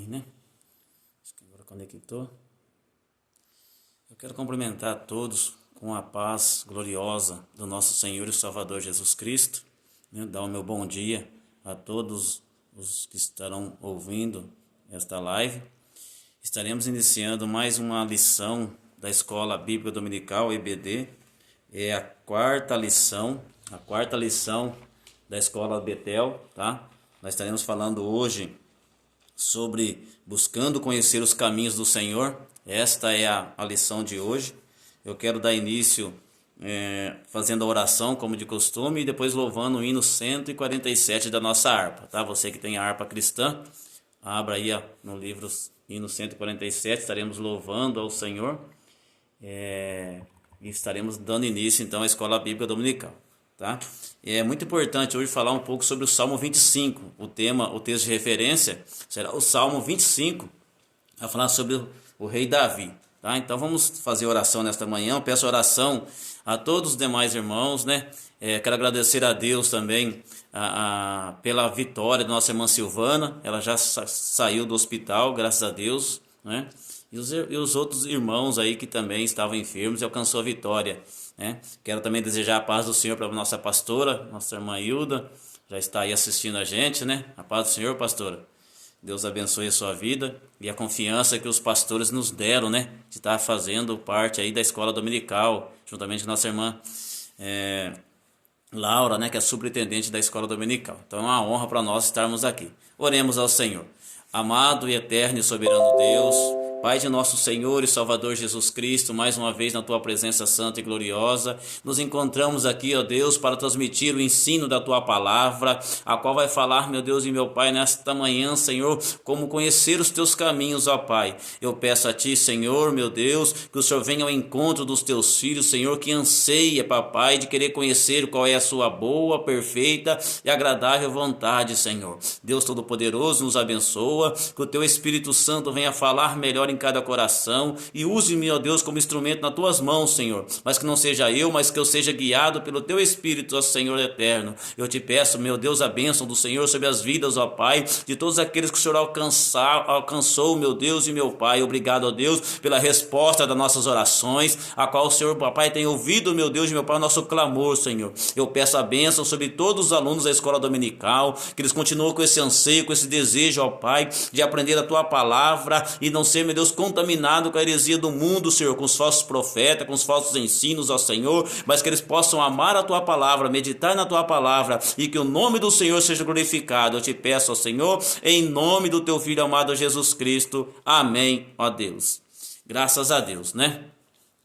aí, né? Acho que agora conectou. Eu quero cumprimentar a todos com a paz gloriosa do nosso Senhor e Salvador Jesus Cristo, né? Dar o meu bom dia a todos os que estarão ouvindo esta live. Estaremos iniciando mais uma lição da Escola Bíblica Dominical, EBD. É a quarta lição da Escola Betel, tá? Nós estaremos falando hoje sobre buscando conhecer os caminhos do Senhor. Esta é a lição de hoje. Eu quero dar início fazendo a oração como de costume e depois louvando o hino 147 da nossa harpa, tá? Você que tem a harpa cristã, abra aí no livro hino 147, estaremos louvando ao Senhor e estaremos dando início então à Escola Bíblica Dominical, tá? É muito importante hoje falar um pouco sobre o Salmo 25. O texto de referência será o Salmo 25, a falar sobre o rei Davi, tá? Então vamos fazer oração nesta manhã. Eu peço oração a todos os demais irmãos, né? Quero agradecer a Deus também pela vitória da nossa irmã Silvana. Ela já saiu do hospital, graças a Deus, né? E os outros irmãos aí que também estavam enfermos e alcançou a vitória, né? Quero também desejar a paz do Senhor para a nossa pastora, nossa irmã Hilda, já está aí assistindo a gente, né? A paz do Senhor, pastora. Deus abençoe a sua vida e a confiança que os pastores nos deram, né? De estar fazendo parte aí da escola dominical, juntamente com nossa irmã Laura, né? Que é superintendente da escola dominical. Então é uma honra para nós estarmos aqui. Oremos ao Senhor. Amado e eterno e soberano Deus, Pai de nosso Senhor e Salvador Jesus Cristo, mais uma vez na Tua presença santa e gloriosa, nos encontramos aqui, ó Deus, para transmitir o ensino da Tua palavra, a qual vai falar, meu Deus e meu Pai, nesta manhã, Senhor, como conhecer os Teus caminhos, ó Pai. Eu peço a Ti, Senhor, meu Deus, que o Senhor venha ao encontro dos Teus filhos, Senhor, que anseia, Papai, de querer conhecer qual é a Sua boa, perfeita e agradável vontade, Senhor. Deus Todo-Poderoso, nos abençoa, que o Teu Espírito Santo venha falar melhor em cada coração e use-me, ó Deus, como instrumento nas Tuas mãos, Senhor, mas que não seja eu, mas que eu seja guiado pelo Teu Espírito, ó Senhor eterno. Eu te peço, meu Deus, a bênção do Senhor sobre as vidas, ó Pai, de todos aqueles que o Senhor alcançou, meu Deus e meu Pai. Obrigado, ó Deus, pela resposta das nossas orações, a qual o Senhor, papai, tem ouvido, meu Deus e meu Pai, o nosso clamor, Senhor. Eu peço a bênção sobre todos os alunos da escola dominical, que eles continuem com esse anseio, com esse desejo, ó Pai, de aprender a Tua palavra e não ser, meu Deus, contaminado com a heresia do mundo, Senhor, com os falsos profetas, com os falsos ensinos, ó Senhor, mas que eles possam amar a Tua palavra, meditar na Tua palavra e que o nome do Senhor seja glorificado. Eu te peço, ó Senhor, em nome do Teu Filho amado Jesus Cristo. Amém, ó Deus. Graças a Deus, né?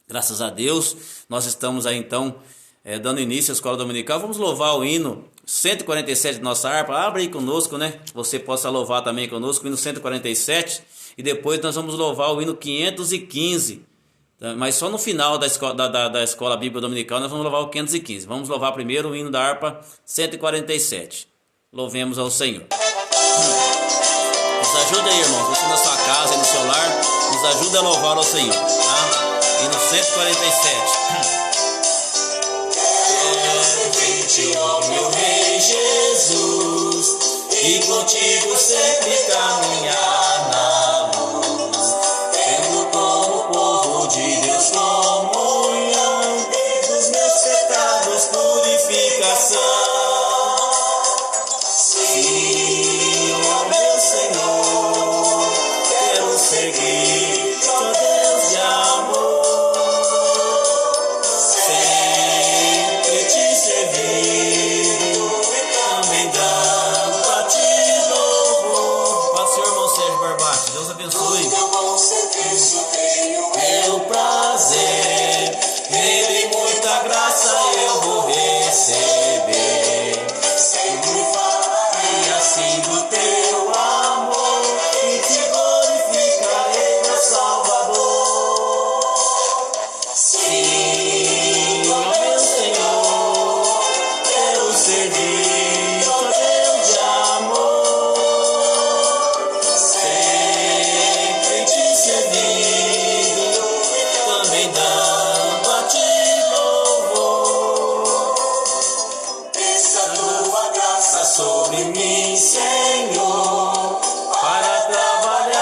Graças a Deus, nós estamos aí então dando início à escola dominical. Vamos louvar o hino 147 de nossa harpa. Abre aí conosco, né? Você possa louvar também conosco o hino 147. E depois nós vamos louvar o hino 515, mas só no final da escola Bíblica Dominical nós vamos louvar o 515. Vamos louvar primeiro o hino da harpa 147. Louvemos ao Senhor. Nos ajuda aí, irmãos, você na sua casa e no seu lar, nos ajuda a louvar ao Senhor, tá? Hino 147. Quero ó meu Rei Jesus, e contigo sempre caminhar na luz, tendo como povo de Deus comunhão, dos meus pecados purificação. Sim, ó meu Senhor, quero seguir, ó Deus de amor, sempre te servir, também dando a Ti louvor. Paz, Senhor, irmão Sérgio Barbate, Deus abençoe. Meu prazer, nele muita graça eu vou receber. Sempre falarei assim do Teu amor e Te glorificarei, meu Salvador. Sim, ó meu Senhor, quero servir, ó Deus de amor, sempre te servindo, também dando a Ti louvor. Desça Tua graça sobre mim, Senhor, para trabalhar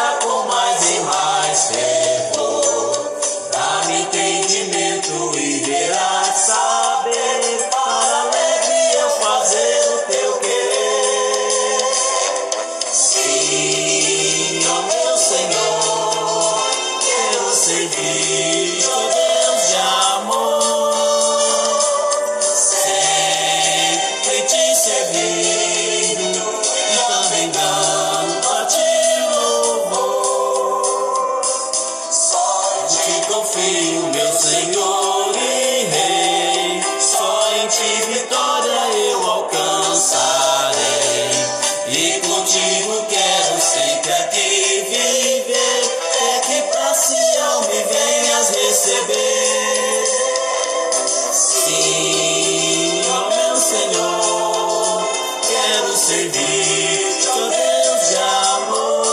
servir, ó Deus de amor,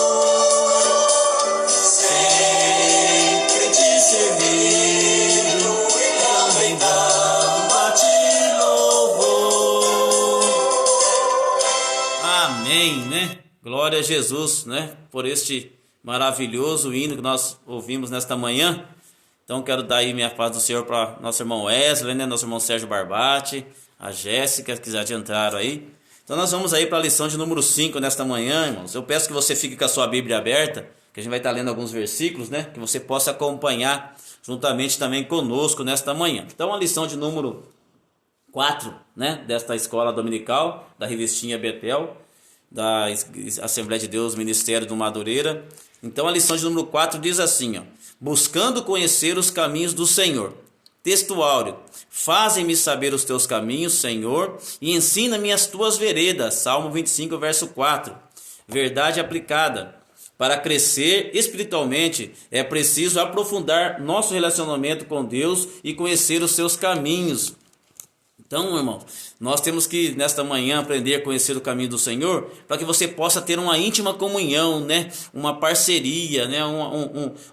sempre te servindo, também dando a ti louvor. Amém, né? Glória a Jesus, né? Por este maravilhoso hino que nós ouvimos nesta manhã. Então quero dar aí minha paz do Senhor para nosso irmão Wesley, né? Nosso irmão Sérgio Barbati, a Jéssica, que já adiantaram aí. Então nós vamos aí para a lição de número 5 nesta manhã, irmãos. Eu peço que você fique com a sua Bíblia aberta, que a gente vai estar lendo alguns versículos, né? Que você possa acompanhar juntamente também conosco nesta manhã. Então a lição de número 4, né? Desta escola dominical, da revistinha Betel, da Assembleia de Deus, Ministério do Madureira. Então a lição de número 4 diz assim, ó: buscando conhecer os caminhos do Senhor. Texto áureo: fazem-me saber os teus caminhos, Senhor, e ensina-me as tuas veredas. Salmo 25, verso 4. Verdade aplicada: para crescer espiritualmente é preciso aprofundar nosso relacionamento com Deus e conhecer os seus caminhos. Então, irmão, nós temos que nesta manhã aprender a conhecer o caminho do Senhor, para que você possa ter uma íntima comunhão, né? Uma parceria, né?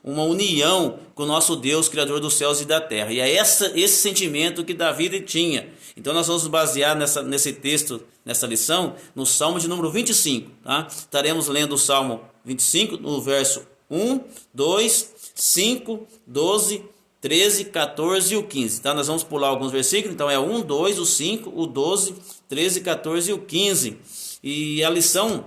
Uma união com o nosso Deus, Criador dos céus e da terra. E é esse sentimento que Davi tinha. Então nós vamos basear nesse texto, nessa lição, no Salmo de número 25. Tá? Estaremos lendo o Salmo 25, no verso 1, 2, 5, 12, 13, 14 e o 15, tá? Nós vamos pular alguns versículos, então é o 1, 2, o 5, o 12, 13, 14 e o 15. E a lição,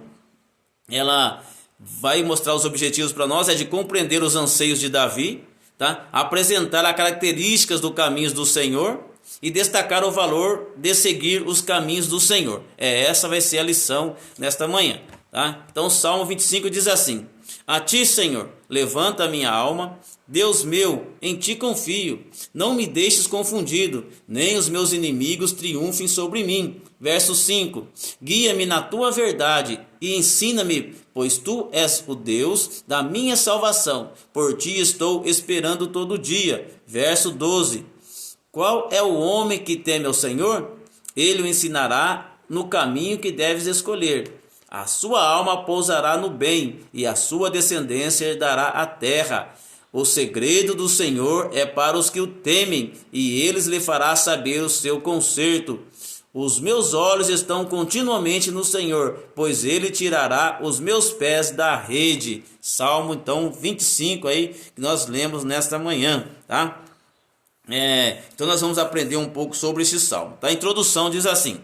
ela vai mostrar os objetivos para nós, é de compreender os anseios de Davi, tá? Apresentar as características dos caminhos do Senhor e destacar o valor de seguir os caminhos do Senhor. Essa vai ser a lição nesta manhã, tá? Então o Salmo 25 diz assim: a ti, Senhor, levanta a minha alma, Deus meu, em ti confio, não me deixes confundido, nem os meus inimigos triunfem sobre mim. Verso 5: guia-me na tua verdade e ensina-me, pois tu és o Deus da minha salvação, por ti estou esperando todo dia. Verso 12: qual é o homem que teme ao Senhor? Ele o ensinará no caminho que deves escolher. A sua alma pousará no bem, e a sua descendência herdará a terra. O segredo do Senhor é para os que o temem, e eles lhe fará saber o seu conserto. Os meus olhos estão continuamente no Senhor, pois ele tirará os meus pés da rede. Salmo, então, 25 aí, que nós lemos nesta manhã, tá? Então nós vamos aprender um pouco sobre esse salmo. Tá? A introdução diz assim: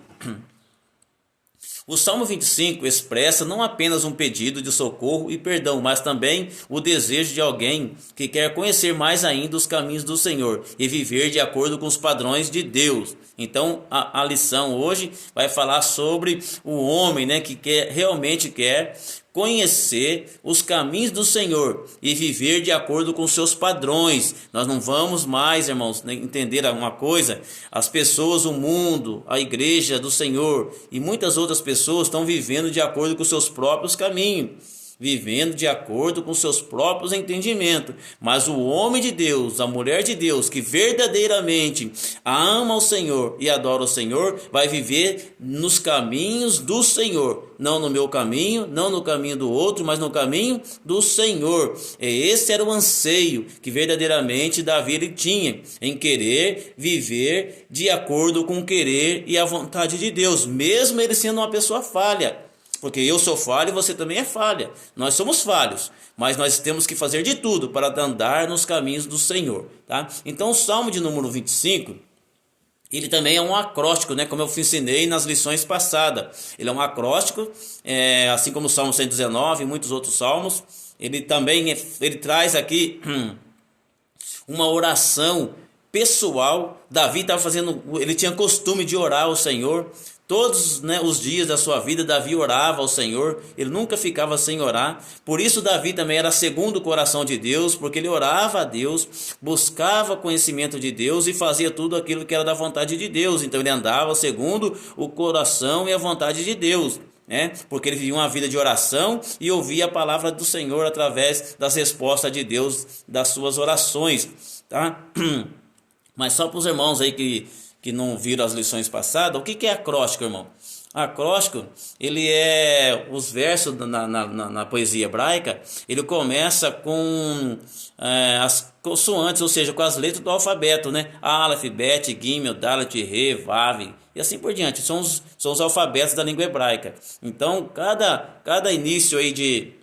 o Salmo 25 expressa não apenas um pedido de socorro e perdão, mas também o desejo de alguém que quer conhecer mais ainda os caminhos do Senhor e viver de acordo com os padrões de Deus. Então a lição hoje vai falar sobre o homem, né, que realmente quer conhecer os caminhos do Senhor e viver de acordo com seus padrões. Nós não vamos mais, irmãos, entender uma coisa: as pessoas, o mundo, a igreja do Senhor e muitas outras pessoas estão vivendo de acordo com seus próprios caminhos, vivendo de acordo com seus próprios entendimentos. Mas o homem de Deus, a mulher de Deus, que verdadeiramente ama o Senhor e adora o Senhor, vai viver nos caminhos do Senhor. Não no meu caminho, não no caminho do outro, mas no caminho do Senhor. E esse era o anseio que verdadeiramente Davi ele tinha, em querer viver de acordo com o querer e a vontade de Deus, mesmo ele sendo uma pessoa falha. Porque eu sou falho e você também é falha. Nós somos falhos, mas nós temos que fazer de tudo para andar nos caminhos do Senhor. Tá? Então o Salmo de número 25, ele também é um acróstico, né? Como eu ensinei nas lições passadas. Ele é um acróstico, assim como o Salmo 119 e muitos outros salmos. Ele também ele traz aqui uma oração pessoal. Davi estava ele tinha costume de orar ao Senhor. Todos, né, os dias da sua vida, Davi orava ao Senhor, ele nunca ficava sem orar. Por isso Davi também era segundo o coração de Deus, porque ele orava a Deus, buscava conhecimento de Deus e fazia tudo aquilo que era da vontade de Deus. Então ele andava segundo o coração e a vontade de Deus, né? Porque ele vivia uma vida de oração e ouvia a palavra do Senhor através das respostas de Deus, das suas orações, tá? Mas só para os irmãos aí que não viram as lições passadas, o que é acróstico, irmão? acróstico, ele é os versos na poesia hebraica, ele começa com as consoantes, ou seja, com as letras do alfabeto, né? Aleph, Bet, Gimel, Dalet, Re, Vav e assim por diante. São os alfabetos da língua hebraica. Então, cada início aí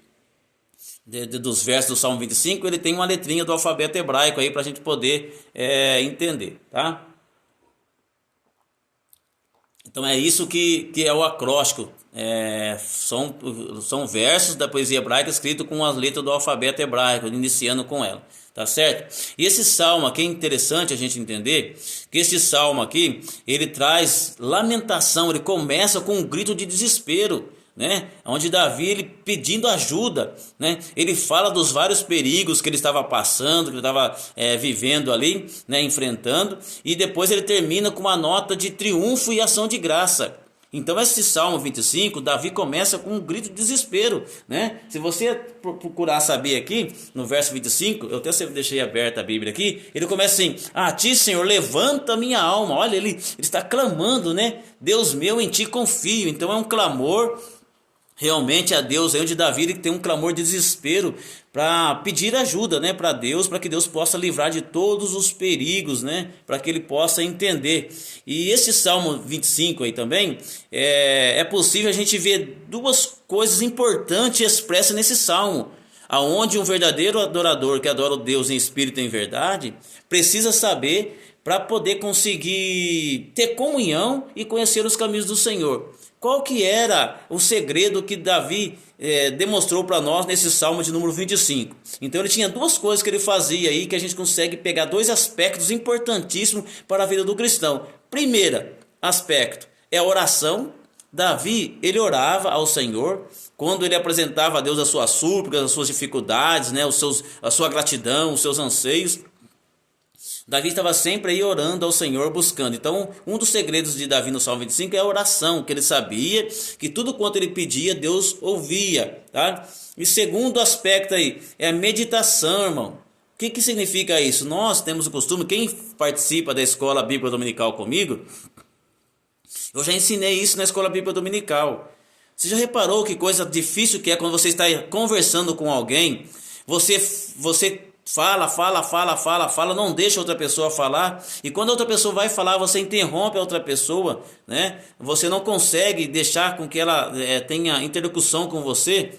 dos versos do Salmo 25, ele tem uma letrinha do alfabeto hebraico aí para a gente poder entender, tá? Então é isso que é o acróstico. São versos da poesia hebraica escritos com as letras do alfabeto hebraico, iniciando com ela, tá certo? E esse salmo aqui é interessante a gente entender que esse salmo aqui, ele traz lamentação, ele começa com um grito de desespero, né? Onde Davi, ele pedindo ajuda, né? Ele fala dos vários perigos que ele estava passando, que ele estava vivendo ali, né? Enfrentando, e depois ele termina com uma nota de triunfo e ação de graça. Então esse Salmo 25, Davi começa com um grito de desespero, né? Se você procurar saber aqui, no verso 25, eu até deixei aberta a Bíblia aqui, ele começa assim: a ti, Senhor, levanta minha alma. Olha, ele está clamando, né? Deus meu, em ti confio. Então é um clamor realmente a Deus, é onde Davi ele tem um clamor de desespero para pedir ajuda, né, para Deus, para que Deus possa livrar de todos os perigos, né, para que ele possa entender. E esse Salmo 25 aí também, é possível a gente ver duas coisas importantes expressas nesse Salmo, aonde um verdadeiro adorador que adora o Deus em espírito e em verdade, precisa saber para poder conseguir ter comunhão e conhecer os caminhos do Senhor. Qual que era o segredo que Davi demonstrou para nós nesse Salmo de número 25? Então ele tinha duas coisas que ele fazia aí, que a gente consegue pegar dois aspectos importantíssimos para a vida do cristão. Primeiro aspecto é a oração. Davi, ele orava ao Senhor quando ele apresentava a Deus as suas súplicas, as suas dificuldades, né, a sua gratidão, os seus anseios. Davi estava sempre aí orando ao Senhor, buscando. Então, um dos segredos de Davi no Salmo 25 é a oração, que ele sabia que tudo quanto ele pedia, Deus ouvia, tá? E segundo aspecto aí, é a meditação, irmão. O que significa isso? Nós temos o costume, quem participa da escola bíblica dominical comigo, eu já ensinei isso na escola bíblica dominical. Você já reparou que coisa difícil que é quando você está conversando com alguém, você fala, não deixa outra pessoa falar, e quando a outra pessoa vai falar, você interrompe a outra pessoa, né? Você não consegue deixar com que ela tenha interlocução com você.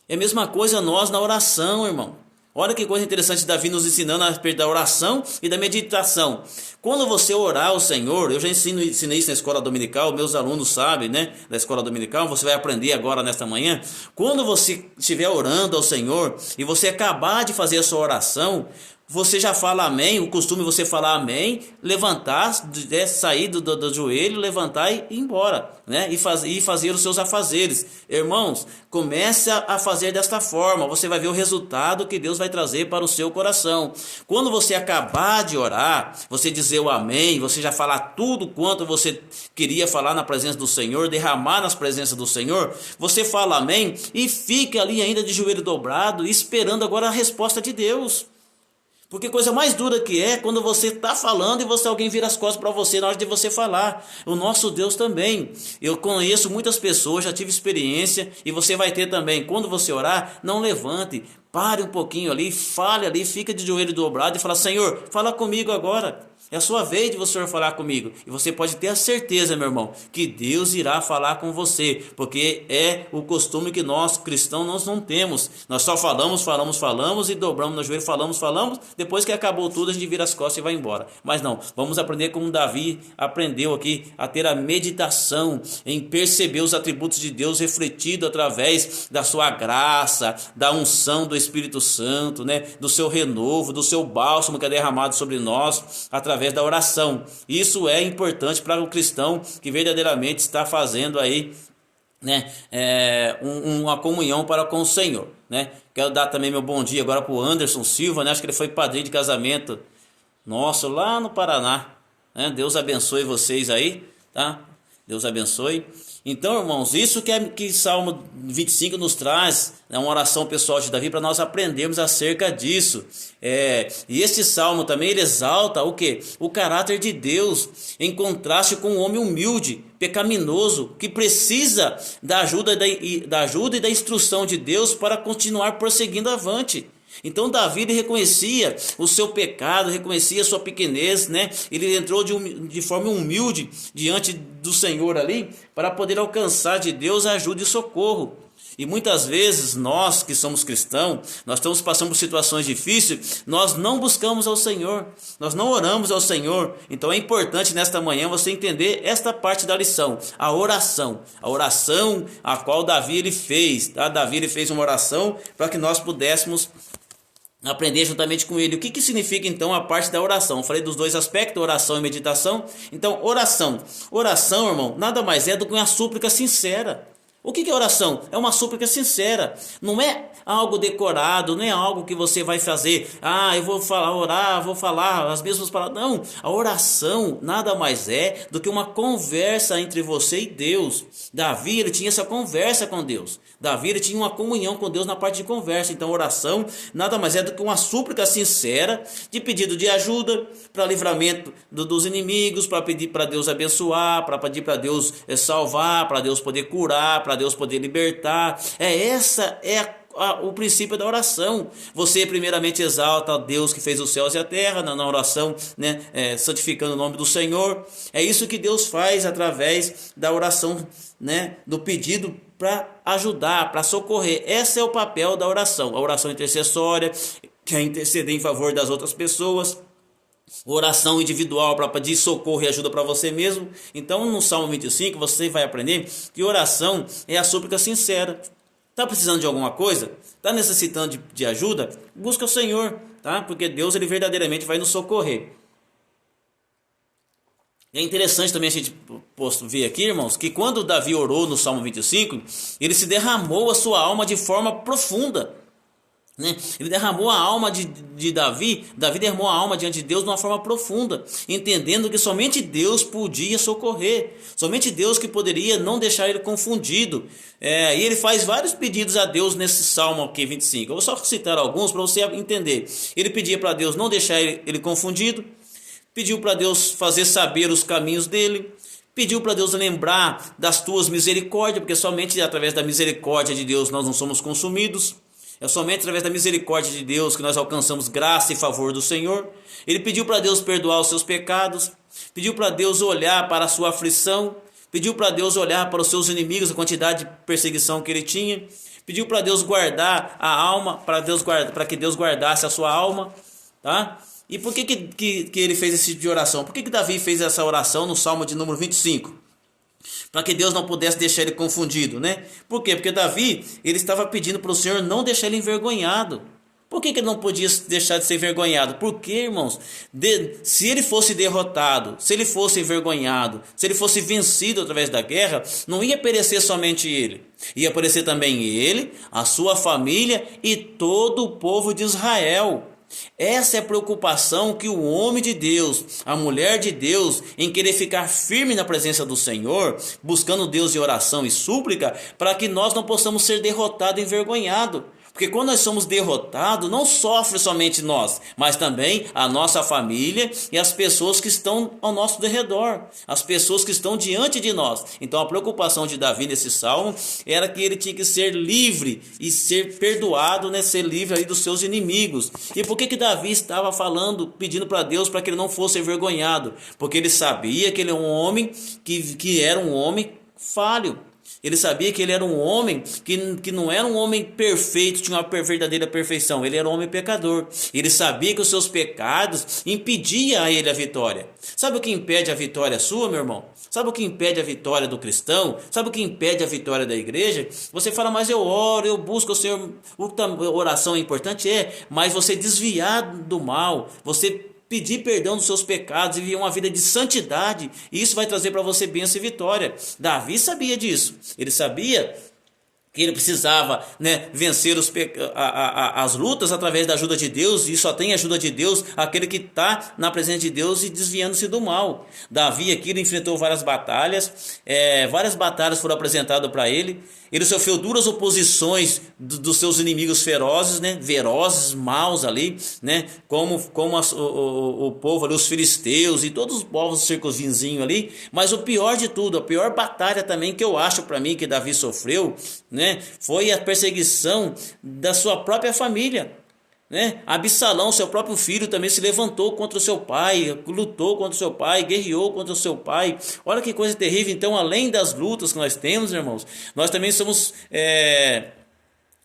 É a mesma coisa nós na oração, irmão. Olha que coisa interessante Davi nos ensinando a respeito da oração e da meditação. Quando você orar ao Senhor, eu já ensinei isso na escola dominical, meus alunos sabem, né, da escola dominical, você vai aprender agora nesta manhã. Quando você estiver orando ao Senhor e você acabar de fazer a sua oração, você já fala amém, o costume é você falar amém, levantar, sair do joelho, levantar e ir embora, né? E fazer os seus afazeres. Irmãos, comece a fazer desta forma, você vai ver o resultado que Deus vai trazer para o seu coração. Quando você acabar de orar, você dizer o amém, você já falar tudo quanto você queria falar na presença do Senhor, derramar nas presenças do Senhor, você fala amém e fica ali ainda de joelho dobrado, esperando agora a resposta de Deus. Porque coisa mais dura que é quando você está falando e alguém vira as costas para você na hora de você falar. O nosso Deus também. Eu conheço muitas pessoas, já tive experiência e você vai ter também. Quando você orar, não levante, pare um pouquinho ali, fale ali, fica de joelho dobrado e fala: Senhor, fala comigo agora. É a sua vez de você falar comigo. E você pode ter a certeza, meu irmão, que Deus irá falar com você. Porque é o costume que nós, cristãos, nós não temos. Nós só falamos e dobramos no joelho, falamos. Depois que acabou tudo, a gente vira as costas e vai embora. Mas não, vamos aprender como Davi aprendeu aqui a ter a meditação, em perceber os atributos de Deus refletido através da sua graça, da unção do Espírito Santo, né? Do seu renovo, do seu bálsamo que é derramado sobre nós, através da oração. Isso é importante para o cristão que verdadeiramente está fazendo aí, né, uma comunhão para com o Senhor, né? Quero dar também meu bom dia agora para o Anderson Silva, né? Acho que ele foi padrinho de casamento nosso lá no Paraná, né? Deus abençoe vocês aí, tá? Deus abençoe. Então, irmãos, isso que Salmo 25 nos traz, é uma oração pessoal de Davi para nós aprendermos acerca disso. E este salmo também ele exalta o quê? O caráter de Deus, em contraste com o homem humilde, pecaminoso, que precisa da ajuda e da instrução de Deus para continuar prosseguindo avante. Então Davi ele reconhecia o seu pecado, reconhecia a sua pequenez, né? Ele entrou de forma humilde diante do Senhor ali para poder alcançar de Deus ajuda e socorro. E muitas vezes nós que somos cristãos, nós estamos passando por situações difíceis, nós não buscamos ao Senhor, nós não oramos ao Senhor. Então é importante nesta manhã você entender esta parte da lição, a oração a qual Davi ele fez, tá? Davi ele fez uma oração para que nós pudéssemos aprender juntamente com ele. O que significa então a parte da oração? Eu falei dos dois aspectos, oração e meditação. Então oração, irmão, nada mais é do que uma súplica sincera. O que é oração? É uma súplica sincera, não é algo decorado, não é algo que você vai fazer, eu vou orar, vou falar as mesmas palavras. Não, a oração nada mais é do que uma conversa entre você e Deus. Davi, ele tinha essa conversa com Deus. Davi, ele tinha uma comunhão com Deus na parte de conversa. Então oração nada mais é do que uma súplica sincera de pedido de ajuda para livramento dos inimigos, para pedir para Deus abençoar, para pedir para Deus salvar, para Deus poder curar, para Deus poder libertar. Essa é o princípio da oração. Você primeiramente exalta a Deus que fez os céus e a terra na oração, né? Santificando o nome do Senhor. É isso que Deus faz através da oração, né? Do pedido para ajudar, para socorrer. Esse é o papel da oração. A oração intercessória, que é interceder em favor das outras pessoas. Oração individual para pedir socorro e ajuda para você mesmo. Então no Salmo 25 você vai aprender que oração é a súplica sincera. Está precisando de alguma coisa? Está necessitando de ajuda? Busca o Senhor, tá? Porque Deus ele verdadeiramente vai nos socorrer. É interessante também a gente ver aqui, irmãos, que quando Davi orou no Salmo 25, ele se derramou a sua alma de forma profunda. Ele derramou a alma de Davi derramou a alma diante de Deus de uma forma profunda, entendendo que somente Deus podia socorrer, somente Deus que poderia não deixar ele confundido. E ele faz vários pedidos a Deus nesse Salmo aqui 25. Eu vou só citar alguns para você entender. Ele pedia para Deus não deixar ele confundido, pediu para Deus fazer saber os caminhos dele, pediu para Deus lembrar das tuas misericórdias, porque somente através da misericórdia de Deus nós não somos consumidos. É somente através da misericórdia de Deus que nós alcançamos graça e favor do Senhor. Ele pediu para Deus perdoar os seus pecados, pediu para Deus olhar para a sua aflição, pediu para Deus olhar para os seus inimigos, a quantidade de perseguição que ele tinha, pediu para Deus guardar a alma, para que Deus guardasse a sua alma, tá? E por que ele fez esse tipo de oração? Por que Davi fez essa oração no Salmo de número 25? Para que Deus não pudesse deixar ele confundido, né? Por quê? Porque Davi, ele estava pedindo para o Senhor não deixar ele envergonhado. Por que ele não podia deixar de ser envergonhado? Porque, irmãos, se ele fosse derrotado, se ele fosse envergonhado, se ele fosse vencido através da guerra, não ia perecer somente ele. Ia perecer também ele, a sua família e todo o povo de Israel. Essa é a preocupação que o homem de Deus, a mulher de Deus, em querer ficar firme na presença do Senhor, buscando Deus em oração e súplica, para que nós não possamos ser derrotados e envergonhados. Porque quando nós somos derrotados, não sofre somente nós, mas também a nossa família e as pessoas que estão ao nosso redor, as pessoas que estão diante de nós. Então a preocupação de Davi nesse salmo era que ele tinha que ser livre e ser perdoado, né? Ser livre aí dos seus inimigos. E por que Davi estava falando, pedindo para Deus para que ele não fosse envergonhado? Porque ele sabia que ele é um homem que era um homem falho. Ele sabia que ele era um homem que não era um homem perfeito, tinha uma verdadeira perfeição. Ele era um homem pecador. Ele sabia que os seus pecados impediam a ele a vitória. Sabe o que impede a vitória sua, meu irmão? Sabe o que impede a vitória do cristão? Sabe o que impede a vitória da igreja? Você fala, mas eu oro, eu busco o Senhor. Oração é importante? Mas você desviar do mal, você pedir perdão dos seus pecados e viver uma vida de santidade, e isso vai trazer para você bênção e vitória. Davi sabia disso. Ele sabia que ele precisava, né, vencer as lutas através da ajuda de Deus, e só tem ajuda de Deus aquele que está na presença de Deus e desviando-se do mal. Davi aqui ele enfrentou várias batalhas foram apresentadas para ele. Ele sofreu duras oposições dos seus inimigos ferozes, né, velozes, maus ali, né, como o povo ali, os filisteus e todos os povos circunvizinhos ali. Mas o pior de tudo, a pior batalha também que eu acho para mim que Davi sofreu, né, foi a perseguição da sua própria família. Né? Absalão, seu próprio filho, também se levantou contra o seu pai, lutou contra o seu pai, guerreou contra o seu pai. Olha que coisa terrível. Então, além das lutas que nós temos, irmãos, nós também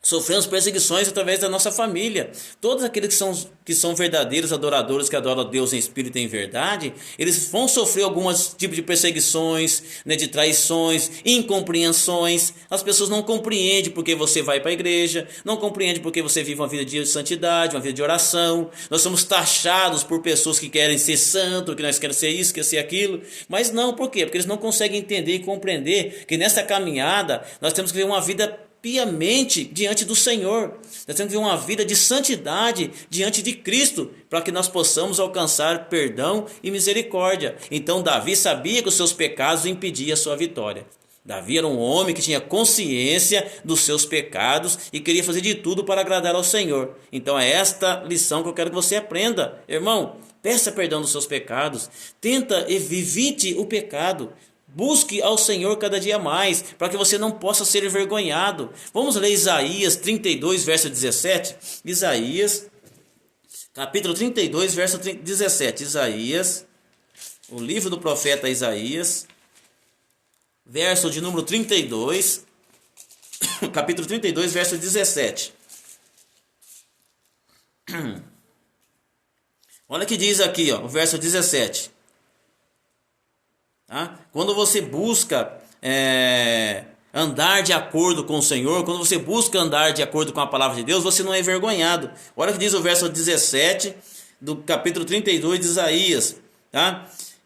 sofremos perseguições através da nossa família. Todos aqueles que são verdadeiros adoradores, que adoram a Deus em espírito e em verdade, eles vão sofrer alguns tipos de perseguições, né, de traições, incompreensões. As pessoas não compreendem porque você vai para a igreja, não compreendem porque você vive uma vida de santidade, uma vida de oração. Nós somos taxados por pessoas que querem ser santo, que nós queremos ser isso, queremos ser aquilo. Mas não, por quê? Porque eles não conseguem entender e compreender que nessa caminhada nós temos que viver uma vida piamente diante do Senhor. Nós temos que viver uma vida de santidade diante de Cristo, para que nós possamos alcançar perdão e misericórdia. Então Davi sabia que os seus pecados impediam a sua vitória. Davi era um homem que tinha consciência dos seus pecados e queria fazer de tudo para agradar ao Senhor. Então é esta lição que eu quero que você aprenda. Irmão, peça perdão dos seus pecados, evite o pecado. Busque ao Senhor cada dia mais, para que você não possa ser envergonhado. Vamos ler Isaías 32, verso 17. Isaías, capítulo 32, verso 17. Isaías, o livro do profeta Isaías, verso de número 32, capítulo 32, verso 17. Olha o que diz aqui, ó, o verso 17. Quando você busca andar de acordo com o Senhor, quando você busca andar de acordo com a palavra de Deus, você não é envergonhado. Olha o que diz o verso 17 do capítulo 32 de Isaías.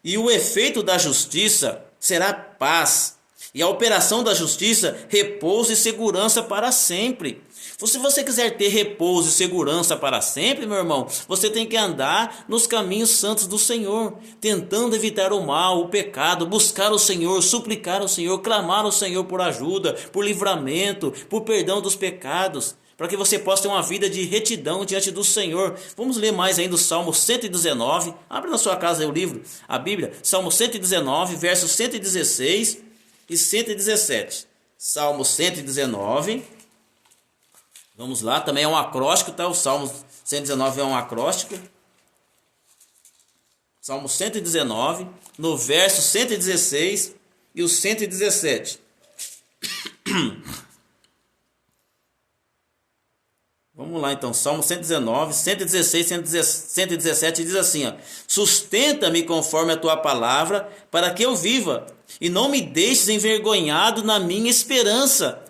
E o efeito da justiça será paz, e a operação da justiça, repouso e segurança para sempre. Se você quiser ter repouso e segurança para sempre, meu irmão, você tem que andar nos caminhos santos do Senhor, tentando evitar o mal, o pecado, buscar o Senhor, suplicar ao Senhor, clamar ao Senhor por ajuda, por livramento, por perdão dos pecados, para que você possa ter uma vida de retidão diante do Senhor. Vamos ler mais ainda o Salmo 119. Abre na sua casa aí o livro, a Bíblia, Salmo 119, versos 116 e 117. Salmo 119. Vamos lá, também é um acróstico, tá? O Salmo 119 é um acróstico. Salmo 119, no verso 116 e o 117. Vamos lá então, Salmo 119, 116, 117 diz assim, ó: sustenta-me conforme a tua palavra, para que eu viva, e não me deixes envergonhado na minha esperança.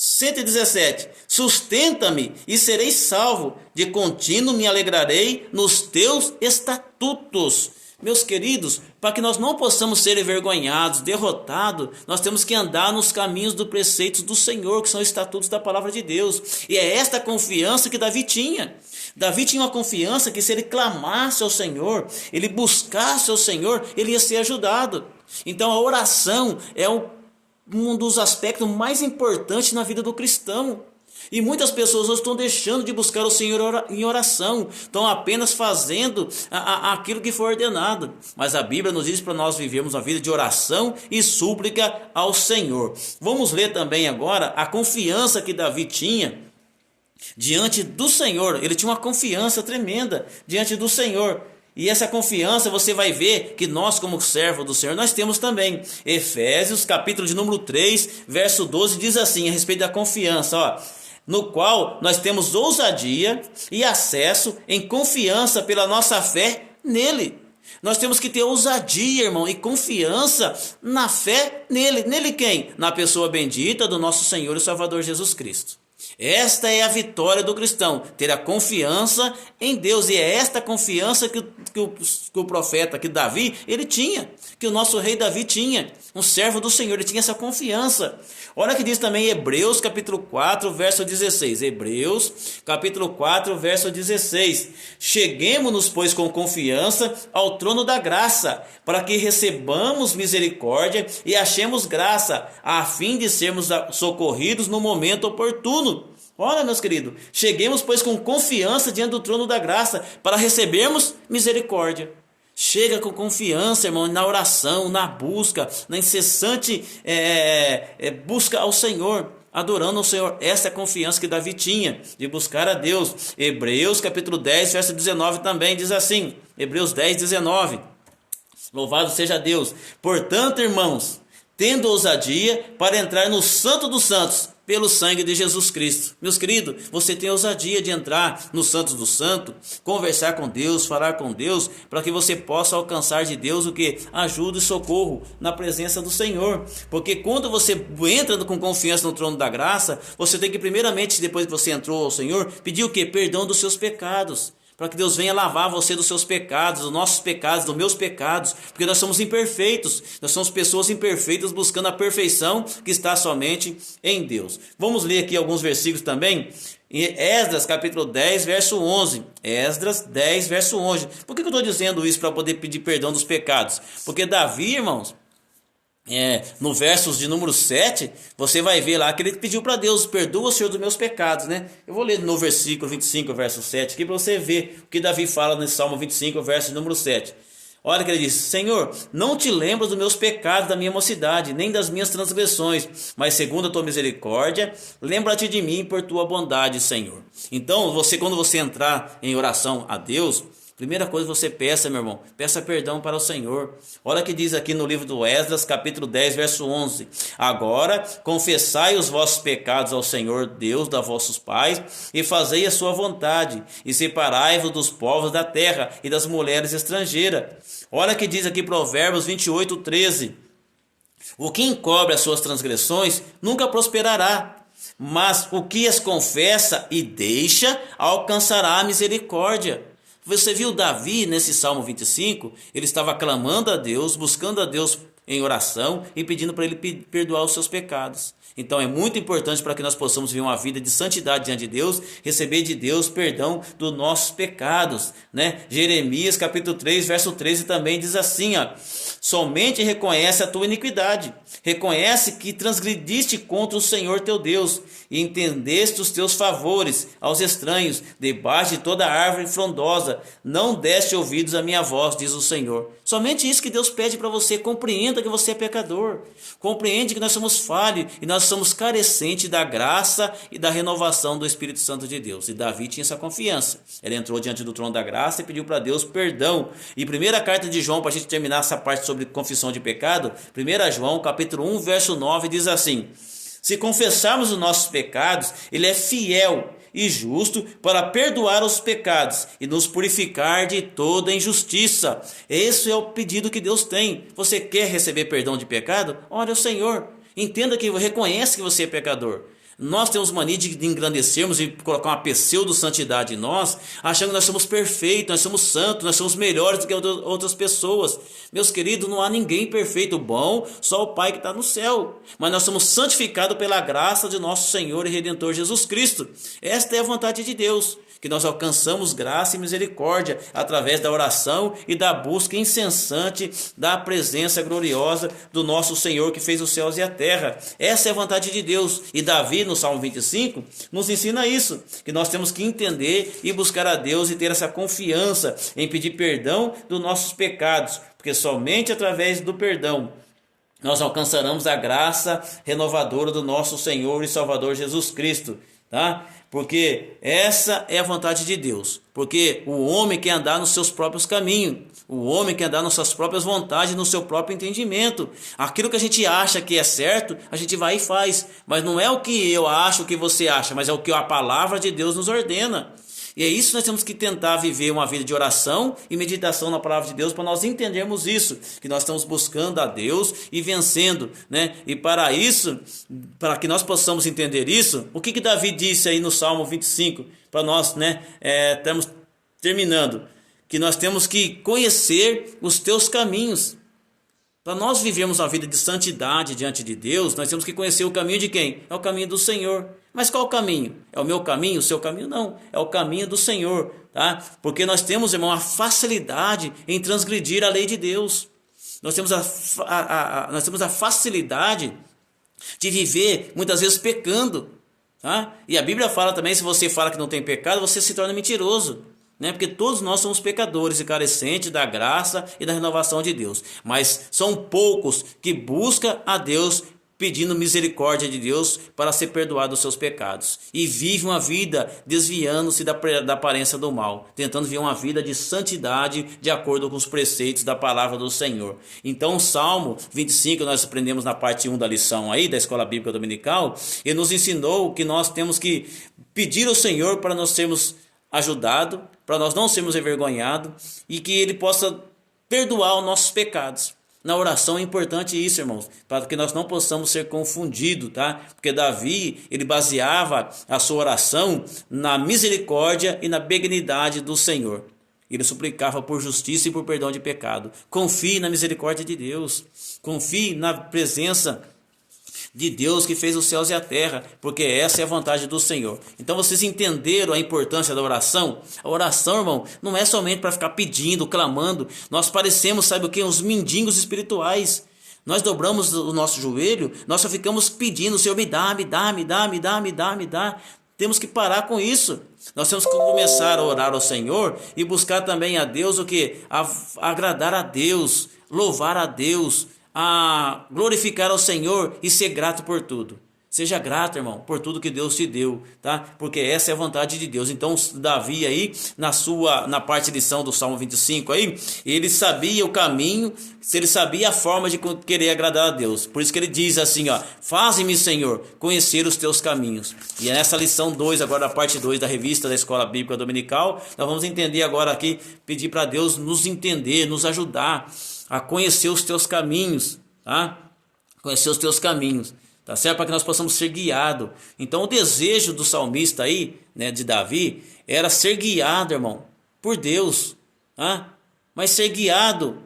117. Sustenta-me e serei salvo, de contínuo me alegrarei nos teus estatutos. Meus queridos, para que nós não possamos ser envergonhados, derrotados, nós temos que andar nos caminhos dos preceitos do Senhor, que são estatutos da palavra de Deus. E é esta confiança que Davi tinha. Davi tinha uma confiança que se ele clamasse ao Senhor, ele buscasse ao Senhor, ele ia ser ajudado. Então a oração é um dos aspectos mais importantes na vida do cristão. E muitas pessoas hoje estão deixando de buscar o Senhor em oração, estão apenas fazendo aquilo que foi ordenado. Mas a Bíblia nos diz para nós vivermos uma vida de oração e súplica ao Senhor. Vamos ler também agora a confiança que Davi tinha diante do Senhor. Ele tinha uma confiança tremenda diante do Senhor. E essa confiança você vai ver que nós, como servo do Senhor, nós temos também. Efésios, capítulo de número 3, verso 12, diz assim, a respeito da confiança, ó: no qual nós temos ousadia e acesso em confiança pela nossa fé nele. Nós temos que ter ousadia, irmão, e confiança na fé nele. Nele quem? Na pessoa bendita do nosso Senhor e Salvador Jesus Cristo. Esta é a vitória do cristão, ter a confiança em Deus. E é esta confiança que o profeta, que Davi, ele tinha, que o nosso rei Davi tinha, um servo do Senhor, ele tinha essa confiança. Olha que diz também Hebreus capítulo 4, verso 16. Hebreus capítulo 4, verso 16. Cheguemo-nos, pois, com confiança ao trono da graça, para que recebamos misericórdia e achemos graça, a fim de sermos socorridos no momento oportuno. Olha, meus queridos, cheguemos, pois, com confiança diante do trono da graça, para recebermos misericórdia. Chega com confiança, irmão, na oração, na busca, na incessante busca ao Senhor, adorando ao Senhor. Essa é a confiança que Davi tinha, de buscar a Deus. Hebreus capítulo 10, verso 19 também diz assim, Hebreus 10, 19. Louvado seja Deus. Portanto, irmãos, tendo ousadia para entrar no Santo dos Santos, pelo sangue de Jesus Cristo. Meus queridos, você tem ousadia de entrar no Santos do Santo, conversar com Deus, falar com Deus, para que você possa alcançar de Deus o que? Ajuda e socorro na presença do Senhor. Porque quando você entra com confiança no trono da graça, você tem que primeiramente, depois que você entrou ao Senhor, pedir o que? Perdão dos seus pecados. Para que Deus venha lavar você dos seus pecados, dos nossos pecados, dos meus pecados, porque nós somos imperfeitos, nós somos pessoas imperfeitas buscando a perfeição que está somente em Deus. Vamos ler aqui alguns versículos também, em Esdras capítulo 10, verso 11, Esdras 10, verso 11. Por que eu estou dizendo isso? Para poder pedir perdão dos pecados? Porque Davi, irmãos, no versos de número 7, você vai ver lá que ele pediu para Deus, perdoa, Senhor, dos meus pecados, né? Eu vou ler no versículo 25, verso 7, aqui para você ver o que Davi fala nesse Salmo 25, verso de número 7. Olha que ele diz, Senhor, não te lembras dos meus pecados da minha mocidade, nem das minhas transgressões, mas segundo a tua misericórdia, lembra-te de mim por tua bondade, Senhor. Então, quando você entrar em oração a Deus, primeira coisa que você peça, meu irmão, peça perdão para o Senhor. Olha o que diz aqui no livro do Esdras, capítulo 10, verso 11. Agora, confessai os vossos pecados ao Senhor, Deus da vossos pais, e fazei a sua vontade, e separai-vos dos povos da terra e das mulheres estrangeiras. Olha o que diz aqui Provérbios 28, 13. O que encobre as suas transgressões nunca prosperará, mas o que as confessa e deixa alcançará a misericórdia. Você viu Davi nesse Salmo 25? Ele estava clamando a Deus, buscando a Deus em oração e pedindo para ele perdoar os seus pecados. Então é muito importante para que nós possamos viver uma vida de santidade diante de Deus, receber de Deus perdão dos nossos pecados, né? Jeremias capítulo 3, verso 13 também diz assim, somente reconhece a tua iniquidade, reconhece que transgrediste contra o Senhor teu Deus, e entendeste os teus favores aos estranhos, debaixo de toda árvore frondosa, não deste ouvidos à minha voz, diz o Senhor. Somente isso que Deus pede para você, compreenda que você é pecador, compreende que nós somos falhos e nós somos carecentes da graça e da renovação do Espírito Santo de Deus. E Davi tinha essa confiança, ele entrou diante do trono da graça e pediu para Deus perdão. E primeira carta de João, para a gente terminar essa parte sobre confissão de pecado, 1 João capítulo 1, verso 9 diz assim, se confessarmos os nossos pecados, ele é fiel e justo para perdoar os pecados e nos purificar de toda injustiça. Esse é o pedido que Deus tem. Você quer receber perdão de pecado? Ore ao Senhor. Entenda que reconhece que você é pecador. Nós temos mania de engrandecermos e colocar uma pseudo-santidade em nós, achando que nós somos perfeitos, nós somos santos, nós somos melhores do que outras pessoas. Meus queridos, não há ninguém perfeito, bom, só o Pai que está no céu. Mas nós somos santificados pela graça de nosso Senhor e Redentor Jesus Cristo. Esta é a vontade de Deus, que nós alcançamos graça e misericórdia através da oração e da busca incessante da presença gloriosa do nosso Senhor que fez os céus e a terra. Essa é a vontade de Deus. E Davi, no Salmo 25, nos ensina isso, que nós temos que entender e buscar a Deus e ter essa confiança em pedir perdão dos nossos pecados, porque somente através do perdão nós alcançaremos a graça renovadora do nosso Senhor e Salvador Jesus Cristo, tá? Porque essa é a vontade de Deus. Porque o homem quer andar nos seus próprios caminhos. O homem quer andar nas suas próprias vontades, no seu próprio entendimento. Aquilo que a gente acha que é certo, a gente vai e faz. Mas não é o que eu acho, o que você acha, mas é o que a palavra de Deus nos ordena. E é isso que nós temos que tentar viver, uma vida de oração e meditação na palavra de Deus, para nós entendermos isso, que nós estamos buscando a Deus e vencendo, né? E para isso, para que nós possamos entender isso, o que Davi disse aí no Salmo 25, para nós, né, estamos terminando, que nós temos que conhecer os teus caminhos. Para nós vivermos uma vida de santidade diante de Deus, nós temos que conhecer o caminho de quem? É o caminho do Senhor. Mas qual o caminho? É o meu caminho? O seu caminho? Não. É o caminho do Senhor. Tá? Porque nós temos, irmão, a facilidade em transgredir a lei de Deus. Nós temos a facilidade de viver, muitas vezes, pecando. Tá? E a Bíblia fala também, se você fala que não tem pecado, você se torna mentiroso. Né? Porque todos nós somos pecadores e carecentes da graça e da renovação de Deus. Mas são poucos que buscam a Deus pedindo misericórdia de Deus para ser perdoado dos seus pecados. E vive uma vida desviando-se da aparência do mal, tentando viver uma vida de santidade de acordo com os preceitos da palavra do Senhor. Então o Salmo 25, nós aprendemos na parte 1 da lição aí, da Escola Bíblica Dominical, ele nos ensinou que nós temos que pedir ao Senhor para nós sermos ajudados, para nós não sermos envergonhados e que Ele possa perdoar os nossos pecados. Na oração é importante isso, irmãos, para que nós não possamos ser confundidos, tá? Porque Davi, ele baseava a sua oração na misericórdia e na benignidade do Senhor. Ele suplicava por justiça e por perdão de pecado. Confie na misericórdia de Deus. Confie na presença de Deus que fez os céus e a terra, porque essa é a vontade do Senhor. Então vocês entenderam a importância da oração? A oração, irmão, não é somente para ficar pedindo, clamando. Nós parecemos, sabe o que? Uns mendigos espirituais. Nós dobramos o nosso joelho, nós só ficamos pedindo, Senhor, me dá, me dá, me dá, me dá, me dá, me dá. Temos que parar com isso. Nós temos que começar a orar ao Senhor e buscar também a Deus o que? Agradar a Deus, louvar a Deus, a glorificar ao Senhor e ser grato por tudo. Seja grato, irmão, por tudo que Deus te deu, tá? Porque essa é a vontade de Deus. Então, Davi aí, na parte de lição do Salmo 25 aí, ele sabia o caminho, ele sabia a forma de querer agradar a Deus. Por isso que ele diz assim, ó, faze-me, Senhor, conhecer os teus caminhos. E nessa lição 2, agora a parte 2 da revista da Escola Bíblica Dominical, nós vamos entender agora aqui, pedir para Deus nos entender, nos ajudar a conhecer os teus caminhos, tá? Conhecer os teus caminhos, tá certo? Para que nós possamos ser guiados. Então o desejo do salmista aí, né, de Davi, era ser guiado, irmão, por Deus, tá? Mas ser guiado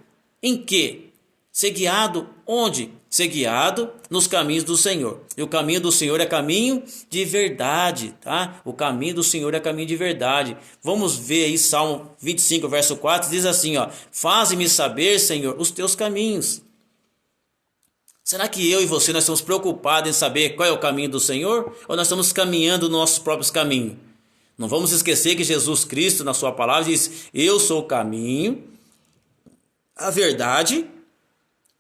em quê? Ser guiado onde? Ser guiado nos caminhos do Senhor. E o caminho do Senhor é caminho de verdade, tá? O caminho do Senhor é caminho de verdade. Vamos ver aí Salmo 25, verso 4, diz assim, ó: faze-me saber, Senhor, os teus caminhos. Será que eu e você nós estamos preocupados em saber qual é o caminho do Senhor? Ou nós estamos caminhando nos nossos próprios caminhos? Não vamos esquecer que Jesus Cristo, na sua palavra, diz: eu sou o caminho, a verdade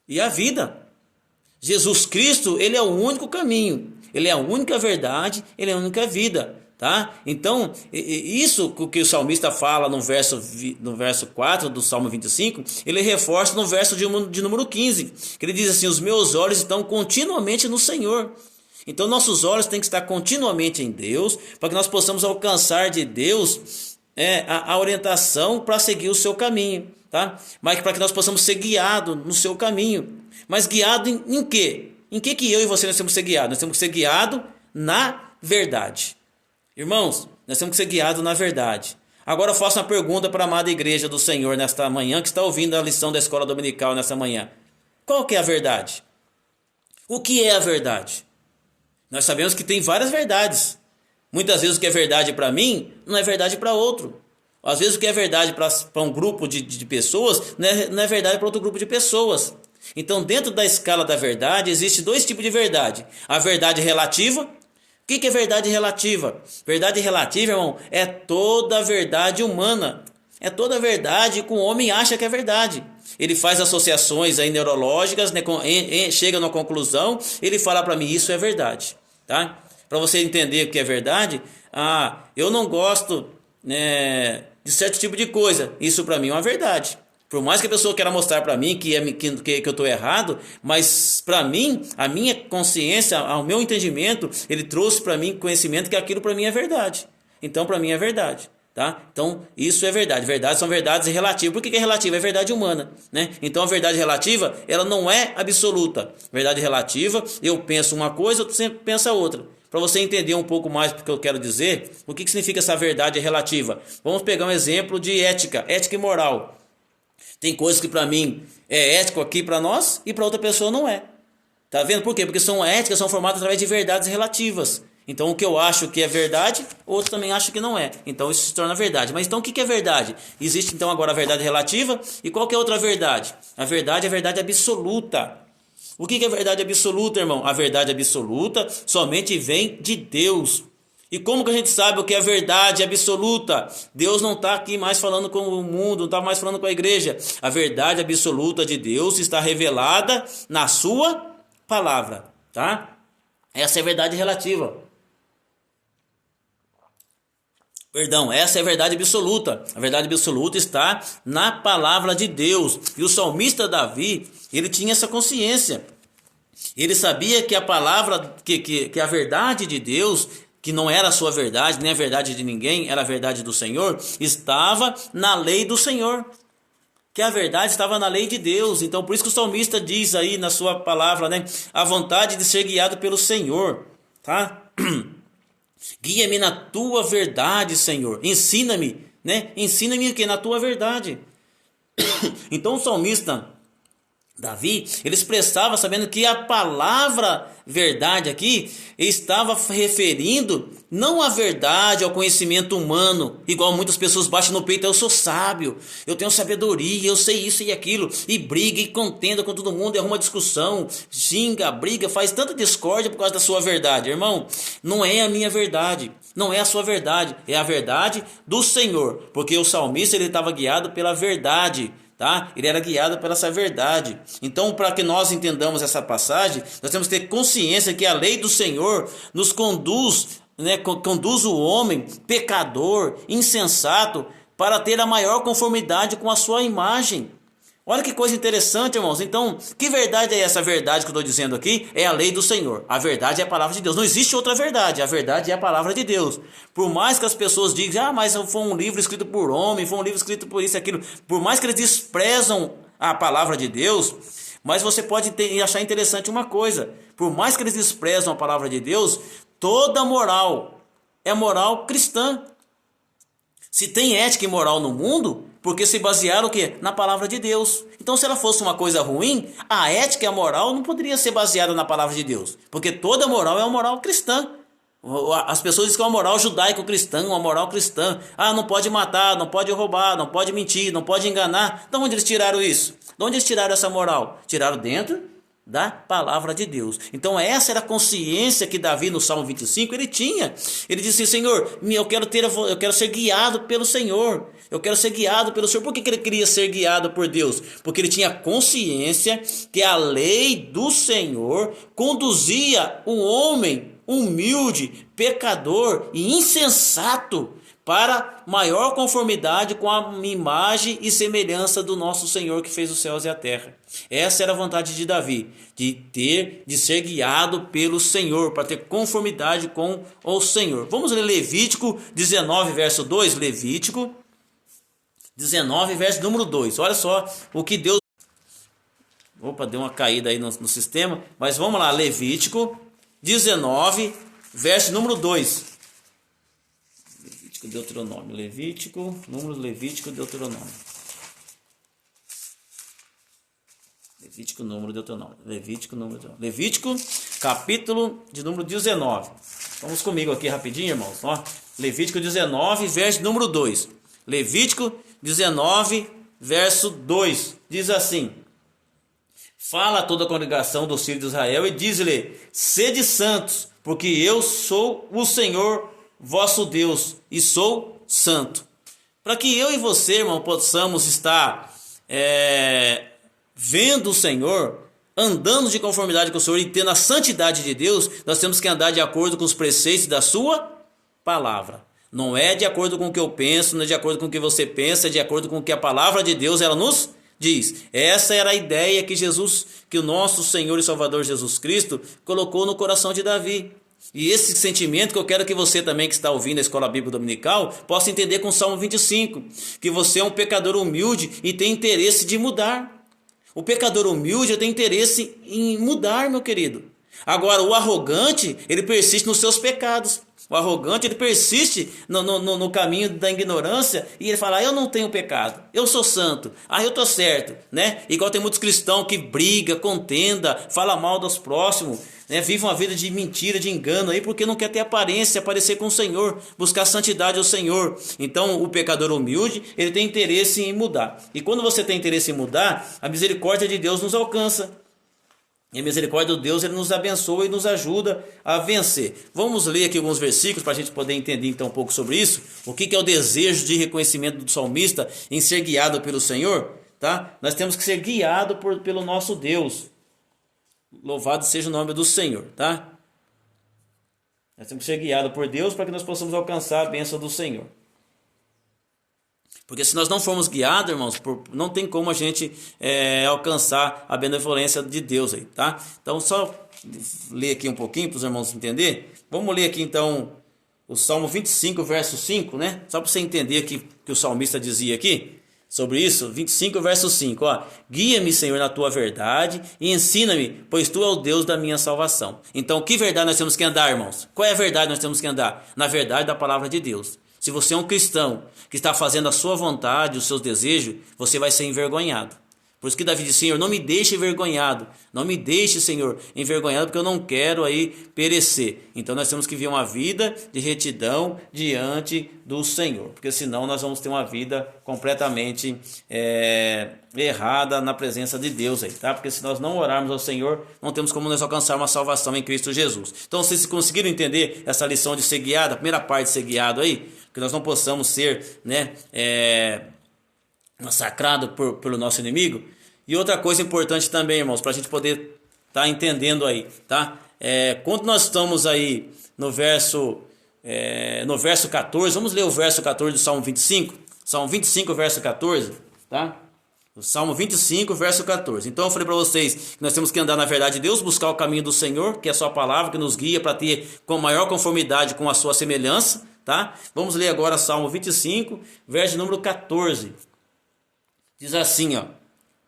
e a vida. Jesus Cristo, ele é o único caminho, ele é a única verdade, ele é a única vida, tá? Então, isso que o salmista fala no verso 4 do Salmo 25, ele reforça no verso de número 15, que ele diz assim: os meus olhos estão continuamente no Senhor. Então, nossos olhos têm que estar continuamente em Deus, para que nós possamos alcançar de Deus a orientação para seguir o seu caminho, tá? Mas para que nós possamos ser guiados no seu caminho. Mas guiado em quê? Em que eu e você nós temos que ser guiados? Nós temos que ser guiados na verdade. Irmãos, nós temos que ser guiados na verdade. Agora eu faço uma pergunta para a amada igreja do Senhor nesta manhã, que está ouvindo a lição da escola dominical nesta manhã. Qual que é a verdade? O que é a verdade? Nós sabemos que tem várias verdades. Muitas vezes o que é verdade para mim não é verdade para outro. Às vezes o que é verdade para um grupo de pessoas não é verdade para outro grupo de pessoas. Então, dentro da escala da verdade, existe dois tipos de verdade. A verdade relativa. O que é verdade relativa? Verdade relativa, irmão, é toda a verdade humana. É toda a verdade que o homem acha que é verdade. Ele faz associações aí neurológicas, né, chega numa conclusão, ele fala para mim: isso é verdade. Tá? Para você entender o que é verdade, eu não gosto, né, de certo tipo de coisa. Isso para mim é uma verdade. Por mais que a pessoa queira mostrar para mim que eu estou errado, mas para mim, a minha consciência, o meu entendimento, ele trouxe para mim conhecimento que aquilo para mim é verdade. Então para mim é verdade. Tá? Então, isso é verdade. Verdades são verdades relativas. Por que é relativa? É verdade humana, né? Então, a verdade relativa, ela não é absoluta. Verdade relativa, eu penso uma coisa, você pensa outra. Para você entender um pouco mais do que eu quero dizer, o que significa essa verdade relativa? Vamos pegar um exemplo de ética e moral. Tem coisas que para mim é ético aqui para nós e para outra pessoa não é. Tá vendo? Por quê? Porque éticas são formadas através de verdades relativas. Então, o que eu acho que é verdade, outro também acha que não é. Então, isso se torna verdade. Mas então, o que é verdade? Existe, então, agora a verdade relativa. E qual que é a outra verdade? A verdade é a verdade absoluta. O que é verdade absoluta, irmão? A verdade absoluta somente vem de Deus. E como que a gente sabe o que é verdade absoluta? Deus não está aqui mais falando com o mundo, não está mais falando com a igreja. A verdade absoluta de Deus está revelada na sua palavra, tá? Essa é a verdade relativa. Perdão, essa é a verdade absoluta. A verdade absoluta está na palavra de Deus. E o salmista Davi, ele tinha essa consciência. Ele sabia que a palavra, que a verdade de Deus, que não era a sua verdade, nem a verdade de ninguém, era a verdade do Senhor, estava na lei do Senhor. Que a verdade estava na lei de Deus. Então, por isso que o salmista diz aí na sua palavra, né? A vontade de ser guiado pelo Senhor, tá? Guia-me na tua verdade, Senhor. Ensina-me, né? Ensina-me o que? Na tua verdade. Então, o salmista Davi, ele expressava sabendo que a palavra verdade aqui estava referindo não à verdade, ao conhecimento humano, igual muitas pessoas baixam no peito, eu sou sábio, eu tenho sabedoria, eu sei isso e aquilo, e briga e contenda com todo mundo, e arruma discussão, xinga, briga, faz tanta discórdia por causa da sua verdade. Irmão, não é a minha verdade, não é a sua verdade, é a verdade do Senhor, porque o salmista ele estava guiado pela verdade. Tá? Ele era guiado pela essa verdade. Então, para que nós entendamos essa passagem, nós temos que ter consciência que a lei do Senhor nos conduz, né, conduz o homem pecador, insensato, para ter a maior conformidade com a sua imagem. Olha que coisa interessante, irmãos. Então, que verdade é essa? Verdade que eu estou dizendo aqui é a lei do Senhor. A verdade é a palavra de Deus. Não existe outra verdade. A verdade é a palavra de Deus. Por mais que as pessoas digam, mas foi um livro escrito por homem, foi um livro escrito por isso e aquilo. Por mais que eles desprezam a palavra de Deus, mas você pode achar interessante uma coisa. Por mais que eles desprezam a palavra de Deus, toda moral é moral cristã. Se tem ética e moral no mundo, porque se basearam o quê? Na palavra de Deus. Então, se ela fosse uma coisa ruim, a ética e a moral não poderia ser baseada na palavra de Deus. Porque toda moral é uma moral cristã. As pessoas dizem que é uma moral judaico-cristã, uma moral cristã. Ah, não pode matar, não pode roubar, não pode mentir, não pode enganar. De onde eles tiraram isso? De onde eles tiraram essa moral? Tiraram dentro da palavra de Deus. Então essa era a consciência que Davi no Salmo 25 ele tinha. Ele disse: Senhor, eu quero ser guiado pelo Senhor. Eu quero ser guiado pelo Senhor. Por que ele queria ser guiado por Deus? Porque ele tinha consciência que a lei do Senhor conduzia o homem humilde, pecador e insensato para maior conformidade com a imagem e semelhança do nosso Senhor que fez os céus e a terra. Essa era a vontade de Davi, de ser guiado pelo Senhor, para ter conformidade com o Senhor. Vamos ler Levítico 19, verso 2, Levítico 19, verso número 2. Olha só o que Deus... Opa, deu uma caída aí no sistema, mas vamos lá, Levítico 19, verso número 2. Deuteronômio, Levítico, Deuteronômio. Levítico, capítulo de número 19. Vamos comigo aqui rapidinho, irmãos. Ó, Levítico 19, verso número 2. Levítico 19, verso 2. Diz assim: fala a toda a congregação dos filhos de Israel e diz-lhe: sede santos, porque eu sou o Senhor vosso Deus, e sou santo. Para que eu e você, irmão, possamos estar vendo o Senhor, andando de conformidade com o Senhor e tendo a santidade de Deus, nós temos que andar de acordo com os preceitos da sua palavra. Não é de acordo com o que eu penso, não é de acordo com o que você pensa, é de acordo com o que a palavra de Deus ela nos diz. Essa era a ideia que o nosso Senhor e Salvador Jesus Cristo colocou no coração de Davi. E esse sentimento que eu quero que você também que está ouvindo a Escola Bíblica Dominical possa entender com o Salmo 25, que você é um pecador humilde e tem interesse de mudar. O pecador humilde tem interesse em mudar, meu querido. Agora, o arrogante, ele persiste nos seus pecados. O arrogante, ele persiste no caminho da ignorância e ele fala, eu não tenho pecado, eu sou santo, eu estou certo, né? Igual tem muitos cristãos que briga, contenda, fala mal dos próximos, né? Vive uma vida de mentira, de engano aí, porque não quer ter aparência, aparecer com o Senhor, buscar santidade ao Senhor. Então, o pecador humilde, ele tem interesse em mudar. E quando você tem interesse em mudar, a misericórdia de Deus nos alcança. E a misericórdia de Deus, ele nos abençoa e nos ajuda a vencer. Vamos ler aqui alguns versículos para a gente poder entender então um pouco sobre isso. O que é o desejo de reconhecimento do salmista em ser guiado pelo Senhor? Tá? Nós temos que ser guiados pelo nosso Deus. Louvado seja o nome do Senhor. Tá? Nós temos que ser guiados por Deus para que nós possamos alcançar a bênção do Senhor. Porque se nós não formos guiados, irmãos, não tem como a gente alcançar a benevolência de Deus aí, tá? Então, só ler aqui um pouquinho para os irmãos entenderem. Vamos ler aqui então o Salmo 25, verso 5, né? Só para você entender aqui que o salmista dizia aqui sobre isso. 25, verso 5, ó. Guia-me, Senhor, na tua verdade e ensina-me, pois tu é o Deus da minha salvação. Então, que verdade nós temos que andar, irmãos? Qual é a verdade nós temos que andar? Na verdade da palavra de Deus. Se você é um cristão que está fazendo a sua vontade, os seus desejos, você vai ser envergonhado. Por isso que Davi disse, Senhor, não me deixe envergonhado. Não me deixe, Senhor, envergonhado, porque eu não quero aí perecer. Então nós temos que viver uma vida de retidão diante do Senhor. Porque senão nós vamos ter uma vida completamente errada na presença de Deus aí, tá? Porque se nós não orarmos ao Senhor, não temos como nós alcançar uma salvação em Cristo Jesus. Então vocês conseguiram entender essa lição de ser guiado, a primeira parte de ser guiado aí? Que nós não possamos ser, né, massacrado pelo nosso inimigo. E outra coisa importante também, irmãos, para a gente poder estar entendendo aí, tá? Quando nós estamos aí no verso 14, vamos ler o verso 14 do Salmo 25. Salmo 25, verso 14, tá? O Salmo 25, verso 14. Então eu falei para vocês que nós temos que andar na verdade de Deus, buscar o caminho do Senhor, que é a sua palavra, que nos guia para ter com maior conformidade com a sua semelhança, tá? Vamos ler agora Salmo 25, verso número 14. Diz assim, ó,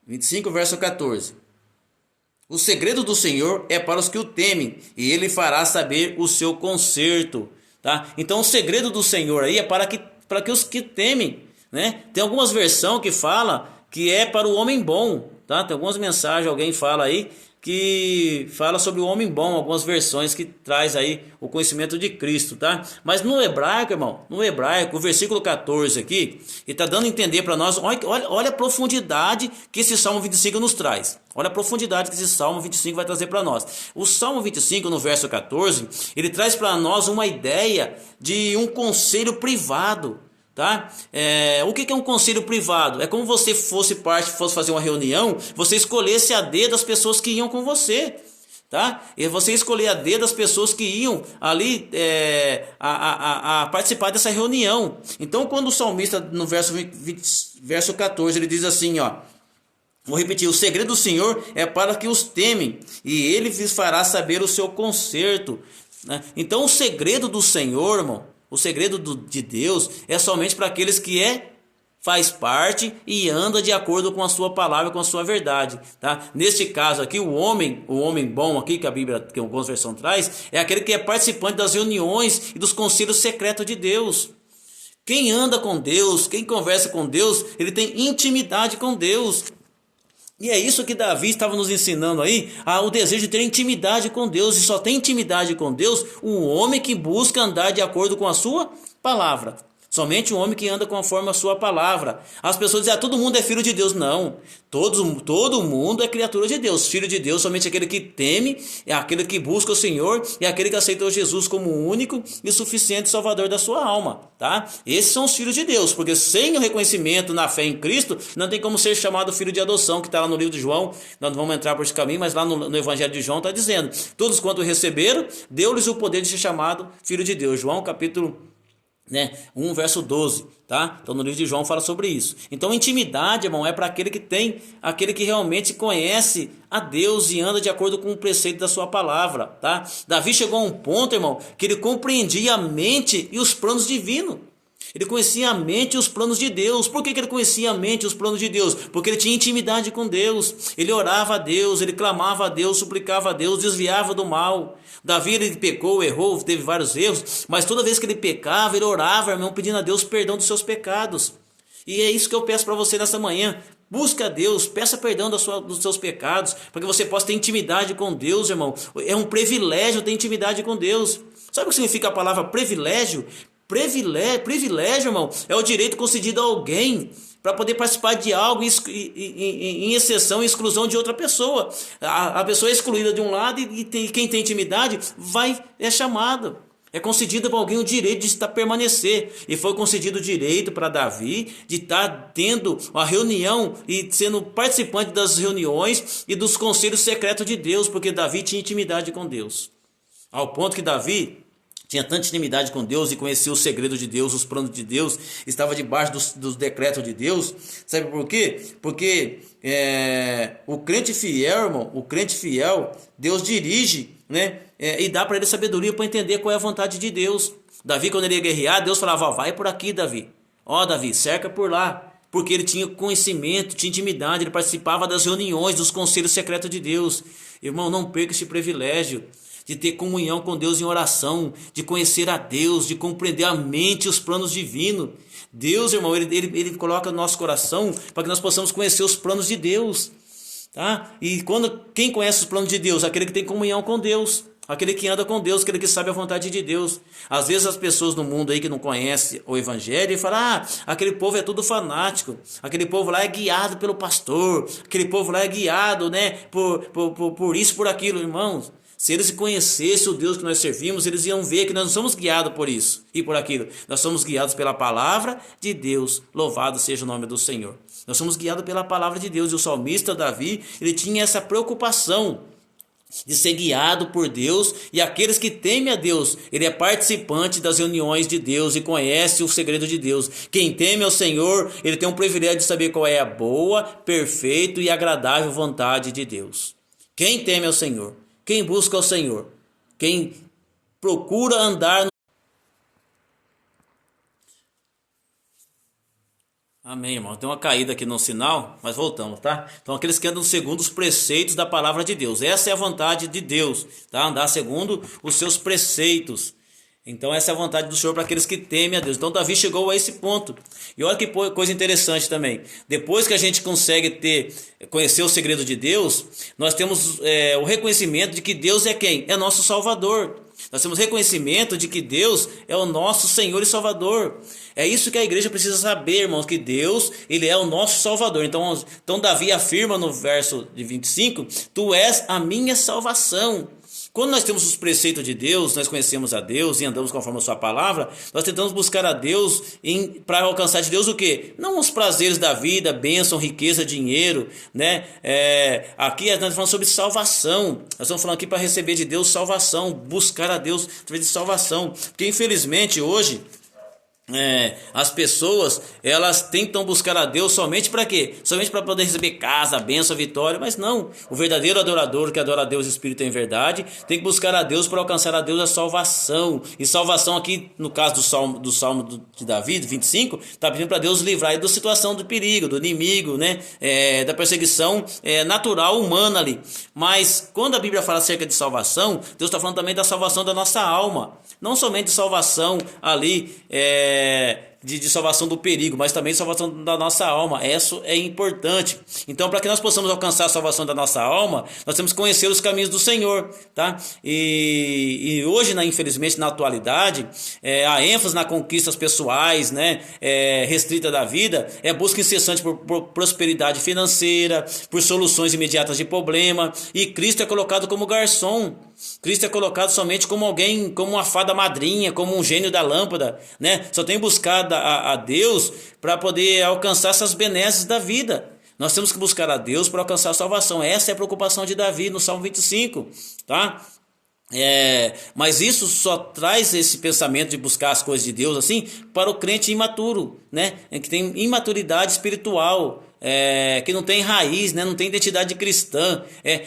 25, verso 14. O segredo do Senhor é para os que o temem, e ele fará saber o seu conserto, tá? Então o segredo do Senhor aí é para que os que temem, né? Tem algumas versões que fala que é para o homem bom, tá? Tem algumas mensagens, alguém fala aí que fala sobre o homem bom, algumas versões que traz aí o conhecimento de Cristo, tá? Mas no hebraico, irmão, o versículo 14 aqui, ele está dando a entender para nós, olha a profundidade que esse Salmo 25 nos traz. Olha a profundidade que esse Salmo 25 vai trazer para nós. O Salmo 25, no verso 14, ele traz para nós uma ideia de um conselho privado. Tá? O que é um conselho privado? É como você fosse fazer uma reunião, você escolhesse a dedo as pessoas que iam com você, tá? E você escolher a dedo as pessoas que iam ali a participar dessa reunião. Então, quando o salmista no verso 14 ele diz assim, ó, vou repetir, o segredo do Senhor é para que os temem, e ele lhes fará saber o seu conserto, né? Então, o segredo do Senhor, irmão, o segredo de Deus é somente para aqueles que faz parte e anda de acordo com a sua palavra, com a sua verdade, tá? Neste caso aqui, o homem bom aqui, que a Bíblia, que algumas versões traz, é aquele que é participante das reuniões e dos conselhos secretos de Deus. Quem anda com Deus, quem conversa com Deus, ele tem intimidade com Deus. E é isso que Davi estava nos ensinando aí, o desejo de ter intimidade com Deus. E só tem intimidade com Deus o homem que busca andar de acordo com a sua palavra. Somente o homem que anda conforme a sua palavra. As pessoas dizem, todo mundo é filho de Deus. Não, todo mundo é criatura de Deus. Filho de Deus, somente aquele que teme, é aquele que busca o Senhor, e aquele que aceitou Jesus como o único e suficiente Salvador da sua alma, tá? Esses são os filhos de Deus, porque sem o reconhecimento na fé em Cristo, não tem como ser chamado filho de adoção, que está lá no livro de João. Nós não vamos entrar por esse caminho, mas lá no Evangelho de João está dizendo, todos quanto receberam, deu-lhes o poder de ser chamado filho de Deus. João capítulo né? 1 verso 12, tá? Então no livro de João fala sobre isso. Então intimidade, irmão, é para aquele que realmente conhece a Deus e anda de acordo com o preceito da sua palavra, tá? Davi chegou a um ponto, irmão, que ele compreendia a mente e os planos divinos. Ele conhecia a mente e os planos de Deus. Por que ele conhecia a mente e os planos de Deus? Porque ele tinha intimidade com Deus. Ele orava a Deus, ele clamava a Deus, suplicava a Deus, desviava do mal. Davi, ele pecou, errou, teve vários erros, mas toda vez que ele pecava, ele orava, irmão, pedindo a Deus perdão dos seus pecados. E é isso que eu peço para você nessa manhã. Busca a Deus, peça perdão dos seus pecados, para que você possa ter intimidade com Deus, irmão. É um privilégio ter intimidade com Deus. Sabe o que significa a palavra privilégio? Privilégio, irmão, é o direito concedido a alguém para poder participar de algo em exceção e exclusão de outra pessoa. A pessoa é excluída de um lado e quem tem intimidade é chamado. É concedido para alguém o direito de estar permanecer. E foi concedido o direito para Davi de estar tendo uma reunião e sendo participante das reuniões e dos conselhos secretos de Deus, porque Davi tinha intimidade com Deus. Ao ponto que Davi tinha tanta intimidade com Deus e conhecia o segredo de Deus, os planos de Deus, estava debaixo dos decretos de Deus. Sabe por quê? Porque o crente fiel, irmão, Deus dirige, né? E dá para ele sabedoria para entender qual é a vontade de Deus. Davi, quando ele ia guerrear, Deus falava: vai por aqui, Davi. Davi, cerca por lá. Porque ele tinha conhecimento, tinha intimidade, ele participava das reuniões, dos conselhos secretos de Deus. Irmão, não perca esse privilégio de ter comunhão com Deus em oração, de conhecer a Deus, de compreender a mente e os planos divinos. Deus, irmão, ele coloca no nosso coração para que nós possamos conhecer os planos de Deus, tá? E quem conhece os planos de Deus? Aquele que tem comunhão com Deus, aquele que anda com Deus, aquele que sabe a vontade de Deus. Às vezes as pessoas no mundo aí que não conhecem o evangelho falam: aquele povo é tudo fanático, aquele povo lá é guiado pelo pastor, aquele povo lá é guiado, né, por isso, por aquilo. Irmãos, se eles conhecessem o Deus que nós servimos, eles iam ver que nós não somos guiados por isso e por aquilo. Nós somos guiados pela palavra de Deus. Louvado seja o nome do Senhor. Nós somos guiados pela palavra de Deus. E o salmista Davi, ele tinha essa preocupação de ser guiado por Deus, e aqueles que temem a Deus, ele é participante das reuniões de Deus e conhece o segredo de Deus. Quem teme ao Senhor, ele tem um privilégio de saber qual é a boa, perfeita e agradável vontade de Deus. Quem teme ao Senhor, quem busca ao Senhor, quem procura andar no... Amém, irmão. Tem uma caída aqui no sinal, mas voltamos, tá? Então, aqueles que andam segundo os preceitos da palavra de Deus. Essa é a vontade de Deus, tá? Andar segundo os seus preceitos. Então, essa é a vontade do Senhor para aqueles que temem a Deus. Então, Davi chegou a esse ponto. E olha que coisa interessante também. Depois que a gente consegue conhecer o segredo de Deus, nós temos o reconhecimento de que Deus é quem? É nosso Salvador. Nós temos reconhecimento de que Deus é o nosso Senhor e Salvador. É isso que a igreja precisa saber, irmãos, que Deus, ele é o nosso Salvador. Então Davi afirma no verso de 25, tu és a minha salvação. Quando nós temos os preceitos de Deus, nós conhecemos a Deus e andamos conforme a sua palavra, nós tentamos buscar a Deus para alcançar de Deus o quê? Não os prazeres da vida, bênção, riqueza, dinheiro, né? Aqui nós estamos falando sobre salvação. Nós estamos falando aqui para receber de Deus salvação, buscar a Deus através de salvação. Porque infelizmente hoje... as pessoas, elas tentam buscar a Deus somente para quê? Somente para poder receber casa, bênção, vitória. Mas não, o verdadeiro adorador que adora a Deus Espírito em verdade tem que buscar a Deus para alcançar a Deus a salvação. E salvação aqui, no caso do Salmo de Davi, 25, está pedindo para Deus livrar da situação do perigo, do inimigo, né? Da perseguição natural, humana ali. Mas quando a Bíblia fala acerca de salvação, Deus está falando também da salvação da nossa alma. Não somente salvação ali de salvação do perigo, mas também salvação da nossa alma. Isso é importante. Então, para que nós possamos alcançar a salvação da nossa alma, nós temos que conhecer os caminhos do Senhor, tá? E hoje, infelizmente, na atualidade, a ênfase nas conquistas pessoais, né, restrita da vida, é a busca incessante por prosperidade financeira, por soluções imediatas de problema, e Cristo é colocado como garçom. Cristo é colocado somente como alguém, como uma fada madrinha, como um gênio da lâmpada, né? Só tem buscado a Deus para poder alcançar essas benesses da vida. Nós temos que buscar a Deus para alcançar a salvação. Essa é a preocupação de Davi no Salmo 25, tá? Mas isso só traz esse pensamento de buscar as coisas de Deus assim para o crente imaturo, né? Que tem imaturidade espiritual, que não tem raiz, né? Não tem identidade cristã.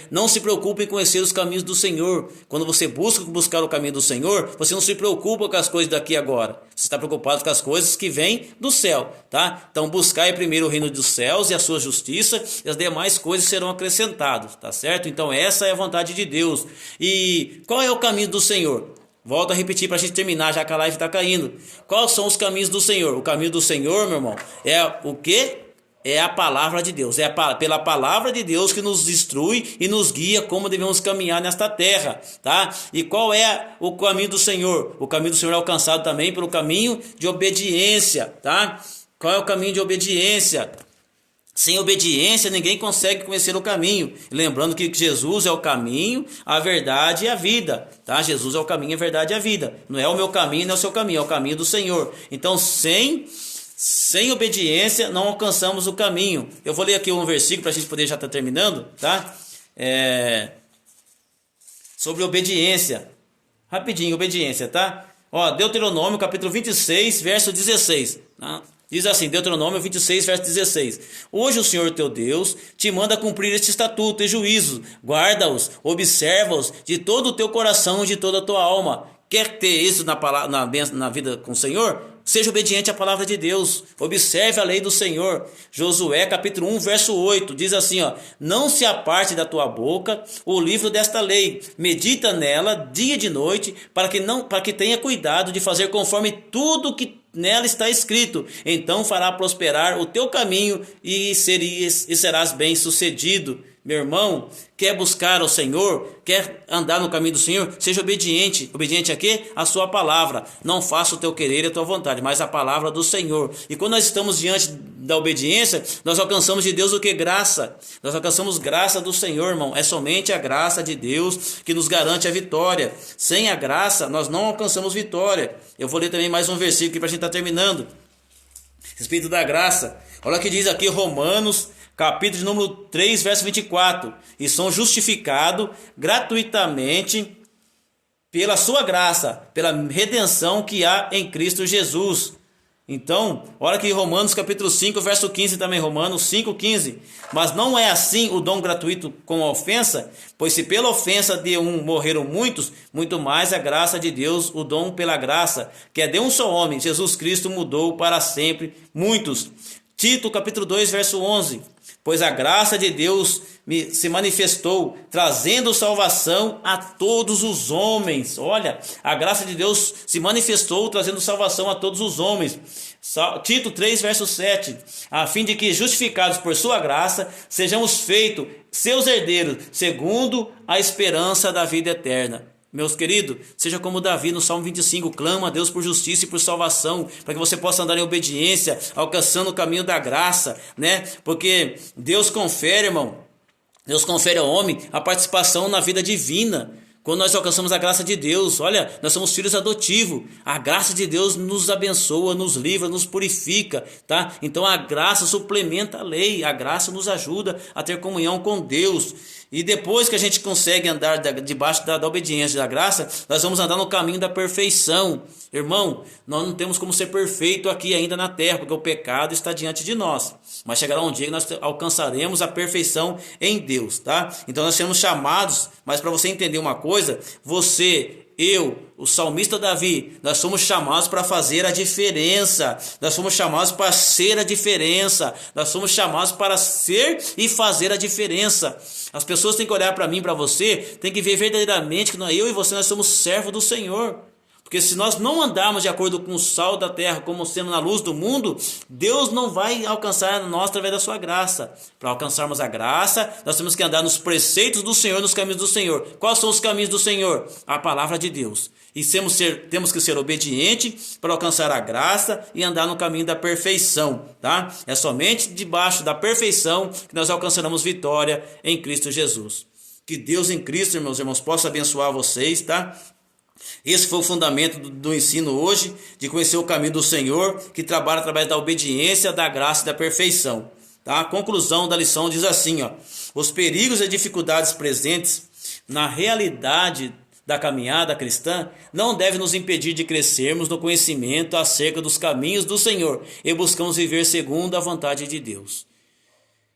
Não se preocupe em conhecer os caminhos do Senhor. Quando você buscar o caminho do Senhor, você não se preocupa com as coisas daqui e agora. Você está preocupado com as coisas que vêm do céu, tá? Então buscai primeiro o reino dos céus e a sua justiça, e as demais coisas serão acrescentadas, tá certo? Então essa é a vontade de Deus. E qual é o caminho do Senhor? Volto a repetir para a gente terminar, já que a live está caindo. Quais são os caminhos do Senhor? O caminho do Senhor, meu irmão, é o quê? É a palavra de Deus, pela palavra de Deus que nos instrui e nos guia como devemos caminhar nesta terra, tá? E qual é o caminho do Senhor? O caminho do Senhor é alcançado também pelo caminho de obediência, tá? Qual é o caminho de obediência? Sem obediência ninguém consegue conhecer o caminho. Lembrando que Jesus é o caminho, a verdade e a vida, tá? Jesus é o caminho, a verdade e a vida. Não é o meu caminho, não é o seu caminho, é o caminho do Senhor. Então sem obediência não alcançamos o caminho. Eu vou ler aqui um versículo para a gente poder já estar terminando, tá? Sobre obediência. Rapidinho, obediência, tá? Deuteronômio capítulo 26, verso 16. Tá? Diz assim, Deuteronômio 26, verso 16. Hoje o Senhor teu Deus te manda cumprir este estatuto e juízo. Guarda-os, observa-os de todo o teu coração e de toda a tua alma. Quer ter isso na vida com o Senhor? Seja obediente à palavra de Deus. Observe a lei do Senhor. Josué capítulo 1, verso 8. Diz assim, não se aparte da tua boca o livro desta lei. Medita nela dia e de noite, para que tenha cuidado de fazer conforme tudo que nela está escrito. Então fará prosperar o teu caminho e serás bem sucedido. Meu irmão, quer buscar o Senhor, quer andar no caminho do Senhor, seja obediente. Obediente a quê? A sua palavra. Não faça o teu querer e a tua vontade, mas a palavra do Senhor. E quando nós estamos diante da obediência, nós alcançamos de Deus o que? Graça. Nós alcançamos graça do Senhor, irmão. É somente a graça de Deus que nos garante a vitória. Sem a graça, nós não alcançamos vitória. Eu vou ler também mais um versículo aqui para a gente estar terminando. Respeito da graça. Olha o que diz aqui Romanos capítulo de número 3, verso 24. E são justificados gratuitamente pela sua graça, pela redenção que há em Cristo Jesus. Então, olha aqui Romanos capítulo 5, verso 15 também, Romanos 5, 15. Mas não é assim o dom gratuito com a ofensa, pois se pela ofensa de um morreram muitos, muito mais a graça de Deus, o dom pela graça, que é de um só homem, Jesus Cristo, mudou para sempre muitos. Tito capítulo 2, verso 11. Pois a graça de Deus se manifestou, trazendo salvação a todos os homens. Olha, a graça de Deus se manifestou, trazendo salvação a todos os homens. Tito 3, verso 7. A fim de que, justificados por sua graça, sejamos feitos seus herdeiros, segundo a esperança da vida eterna. Meus queridos, seja como Davi no Salmo 25, clama a Deus por justiça e por salvação, para que você possa andar em obediência, alcançando o caminho da graça, né? Porque Deus confere, irmão, Deus confere ao homem a participação na vida divina. Quando nós alcançamos a graça de Deus, olha, nós somos filhos adotivos. A graça de Deus nos abençoa, nos livra, nos purifica, tá? Então a graça suplementa a lei, a graça nos ajuda a ter comunhão com Deus. E depois que a gente consegue andar debaixo da obediência da graça, nós vamos andar no caminho da perfeição. Irmão, nós não temos como ser perfeito aqui ainda na terra, porque o pecado está diante de nós. Mas chegará um dia que nós alcançaremos a perfeição em Deus, tá? Então nós seremos chamados, mas para você entender uma coisa, eu, o salmista Davi, nós somos chamados para fazer a diferença. Nós somos chamados para ser a diferença. Nós somos chamados para ser e fazer a diferença. As pessoas têm que olhar para mim, para você, tem que ver verdadeiramente que eu e você nós somos servos do Senhor. Porque se nós não andarmos de acordo com o sal da terra, como sendo na luz do mundo, Deus não vai alcançar nós através da sua graça. Para alcançarmos a graça, nós temos que andar nos preceitos do Senhor, nos caminhos do Senhor. Quais são os caminhos do Senhor? A palavra de Deus. E temos que ser obedientes para alcançar a graça e andar no caminho da perfeição, tá? É somente debaixo da perfeição que nós alcançaremos vitória em Cristo Jesus. Que Deus em Cristo, meus irmãos, possa abençoar vocês, tá? Esse foi o fundamento do ensino hoje, de conhecer o caminho do Senhor, que trabalha através da obediência, da graça e da perfeição. Tá? A conclusão da lição diz assim, os perigos e dificuldades presentes na realidade da caminhada cristã não deve nos impedir de crescermos no conhecimento acerca dos caminhos do Senhor e buscamos viver segundo a vontade de Deus.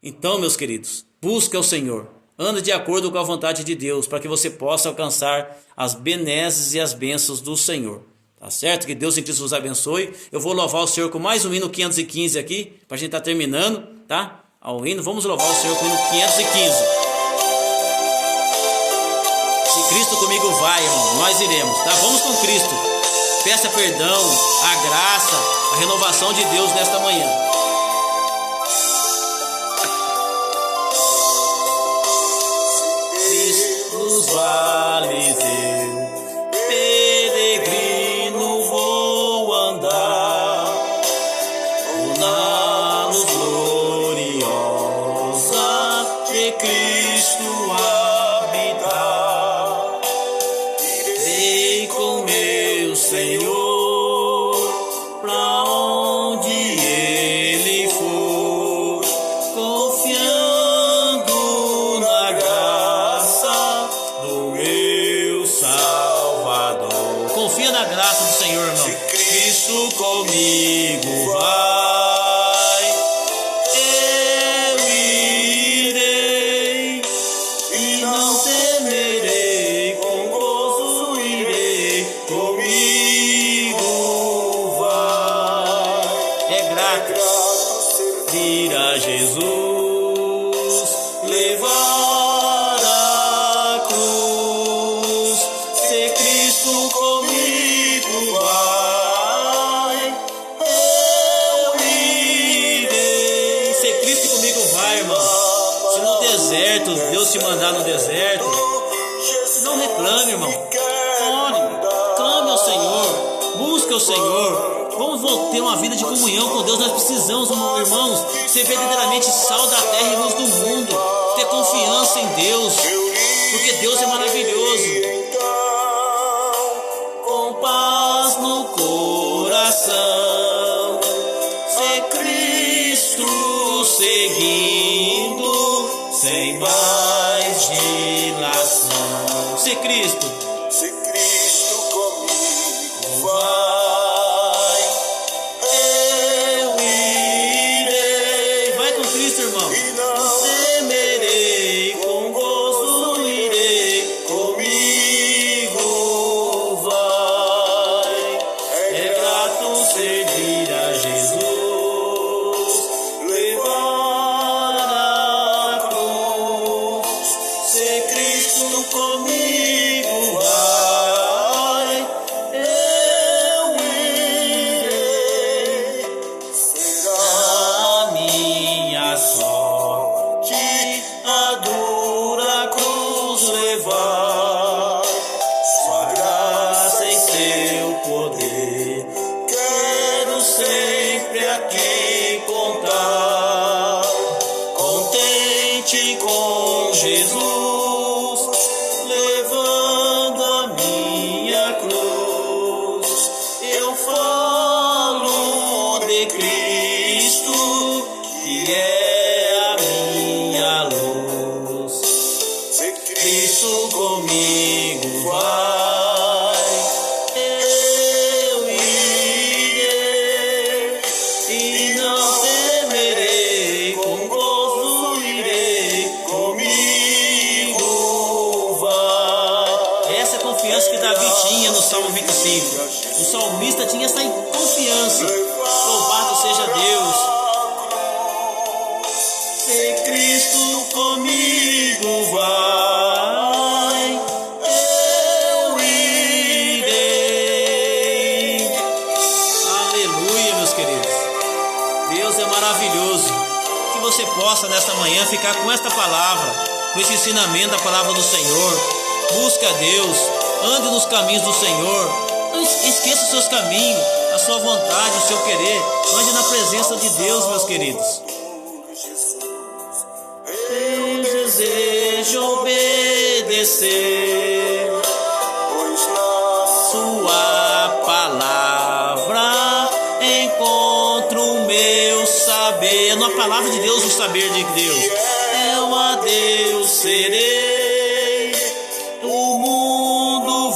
Então, meus queridos, busque o Senhor, ande de acordo com a vontade de Deus, para que você possa alcançar as benesses e as bênçãos do Senhor. Tá certo? Que Deus em Cristo vos abençoe. Eu vou louvar o Senhor com mais um hino 515 aqui, para a gente estar terminando, tá? Ao hino, vamos louvar o Senhor com o hino 515. Se Cristo comigo vai, irmão, nós iremos, tá? Vamos com Cristo. Peça perdão, a graça, a renovação de Deus nesta manhã. Cristo nos vales eu, peregrino vou andar, na luz gloriosa de Cristo habitar. Irei com meu Senhor pra onde Ele for, confiando na graça do meu Salvador. Confia na graça do Senhor, irmão. Se Cristo comigo vai, eu irei e não temerei, com gozo irei, comigo vai. É grato vir a Jesus, levar a cruz. Se Cristo comigo vai, eu irei. Se Cristo comigo vai, irmão. Se no deserto, Deus te mandar no deserto, não reclame, irmão. Ore, clame ao Senhor, busque o Senhor. Vamos ter uma vida de comunhão com Deus. Nós precisamos, irmãos, ser verdadeiramente sal da terra e luz do mundo. Ter confiança em Deus, porque Deus é maravilhoso. Com paz no coração, se Cristo seguindo, sem mais dilação. Se Cristo comigo vai, eu irei. Vai com Cristo, irmão. E não temerei, com gozo irei, comigo vai. É grato servir a Jesus, levar a cruz. Se Cristo comigo vai, eu irei. Será a minha sorte a dura cruz levar, sua graça em seu poder quero sempre aqui contar. Contente com Jesus, levando a minha cruz, eu falo de Cristo, que é a minha luz. Se Cristo comigo vai, eu irei e não temerei, com gozo irei, comigo vai. Essa é a confiança que Davi tinha no Salmo 25. O salmista tinha essa confiança. Louvado seja Deus. Se Cristo comigo vai, eu irei. Aleluia, meus queridos. Deus é maravilhoso. Que você possa nesta manhã ficar com esta palavra, com esse ensinamento da palavra do Senhor. Busque a Deus, ande nos caminhos do Senhor. Não esqueça os seus caminhos, a sua vontade, o seu querer. Ande na presença de Deus, meus queridos. Eu desejo obedecer, pois na sua palavra encontro o meu saber. Na palavra de Deus, o saber de Deus. Eu a Deus serei, o mundo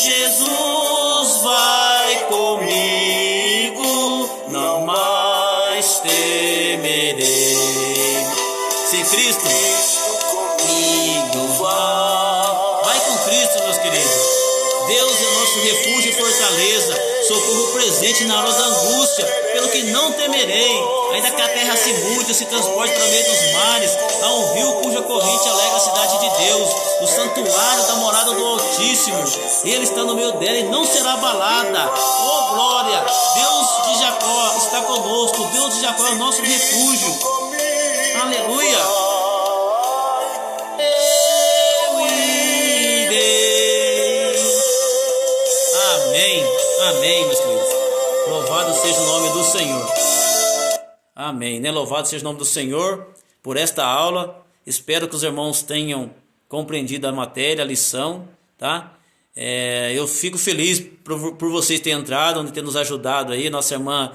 Jesus vai comigo, não mais temerei. Se Cristo comigo vai com Cristo, meus queridos. Deus é nosso refúgio e fortaleza, socorro presente na hora da angústia, pelo que não temerei, ainda que a terra se mude, se transporte para meio dos mares, há um rio cuja corrente alega a cidade de Deus, o santuário da morada do Altíssimo. Ele está no meio dela e não será abalada. Oh glória! Deus de Jacó está conosco, Deus de Jacó é o nosso refúgio. Aleluia! Amém, meus queridos. Louvado seja o nome do Senhor. Amém, né? Louvado seja o nome do Senhor por esta aula. Espero que os irmãos tenham compreendido a matéria, a lição, tá? Eu fico feliz por vocês terem entrado, ter nos ajudado aí, nossa irmã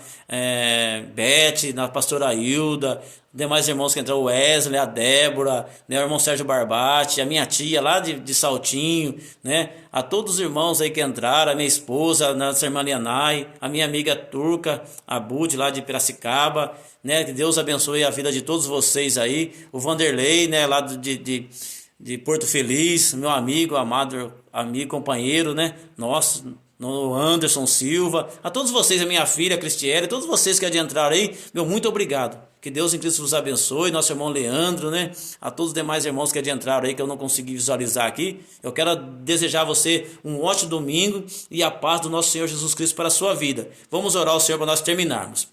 Beth, a pastora Hilda, demais irmãos que entraram, o Wesley, a Débora, né, o irmão Sérgio Barbati, a minha tia lá de Saltinho, né, a todos os irmãos aí que entraram, a minha esposa, a nossa irmã Lianai, a minha amiga turca, a Bud lá de Piracicaba, né, que Deus abençoe a vida de todos vocês aí, o Vanderlei, né, lá de Porto Feliz, meu amigo, amado amigo, companheiro, né, nosso, no Anderson Silva, a todos vocês, a minha filha Cristiane, todos vocês que adentraram aí, meu muito obrigado, que Deus em Cristo vos abençoe, nosso irmão Leandro, né, a todos os demais irmãos que adentraram aí, que eu não consegui visualizar aqui, eu quero desejar a você um ótimo domingo e a paz do nosso Senhor Jesus Cristo para a sua vida. Vamos orar ao Senhor para nós terminarmos.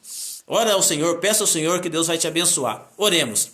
Ora ao Senhor, peça ao Senhor que Deus vai te abençoar. Oremos.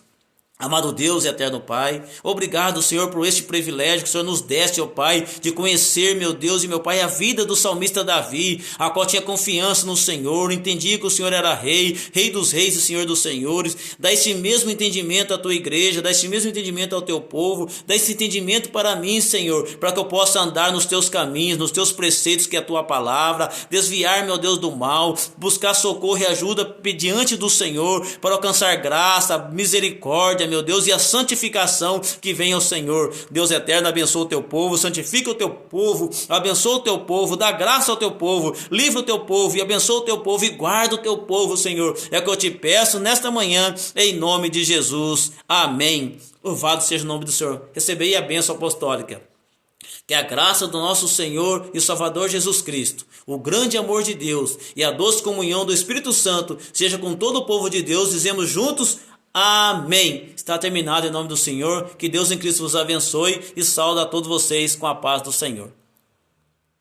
Amado Deus e eterno Pai, obrigado, Senhor, por este privilégio que o Senhor nos deste, ó Pai, de conhecer, meu Deus e meu Pai, a vida do salmista Davi, a qual tinha confiança no Senhor, entendia que o Senhor era Rei, Rei dos reis e Senhor dos senhores. Dá esse mesmo entendimento à tua igreja, dá esse mesmo entendimento ao teu povo, dá esse entendimento para mim, Senhor, para que eu possa andar nos teus caminhos, nos teus preceitos, que é a tua palavra, desviar, meu Deus, do mal, buscar socorro e ajuda diante do Senhor, para alcançar graça, misericórdia, meu Deus, e a santificação que vem ao Senhor. Deus eterno, abençoa o teu povo, santifica o teu povo, abençoa o teu povo, dá graça ao teu povo, livra o teu povo e abençoa o teu povo e guarda o teu povo, Senhor. É o que eu te peço nesta manhã, em nome de Jesus. Amém. Louvado seja o nome do Senhor. Recebei a bênção apostólica. Que a graça do nosso Senhor e Salvador Jesus Cristo, o grande amor de Deus e a doce comunhão do Espírito Santo seja com todo o povo de Deus. Dizemos juntos: amém. Está terminado em nome do Senhor. Que Deus em Cristo vos abençoe e saúde a todos vocês com a paz do Senhor.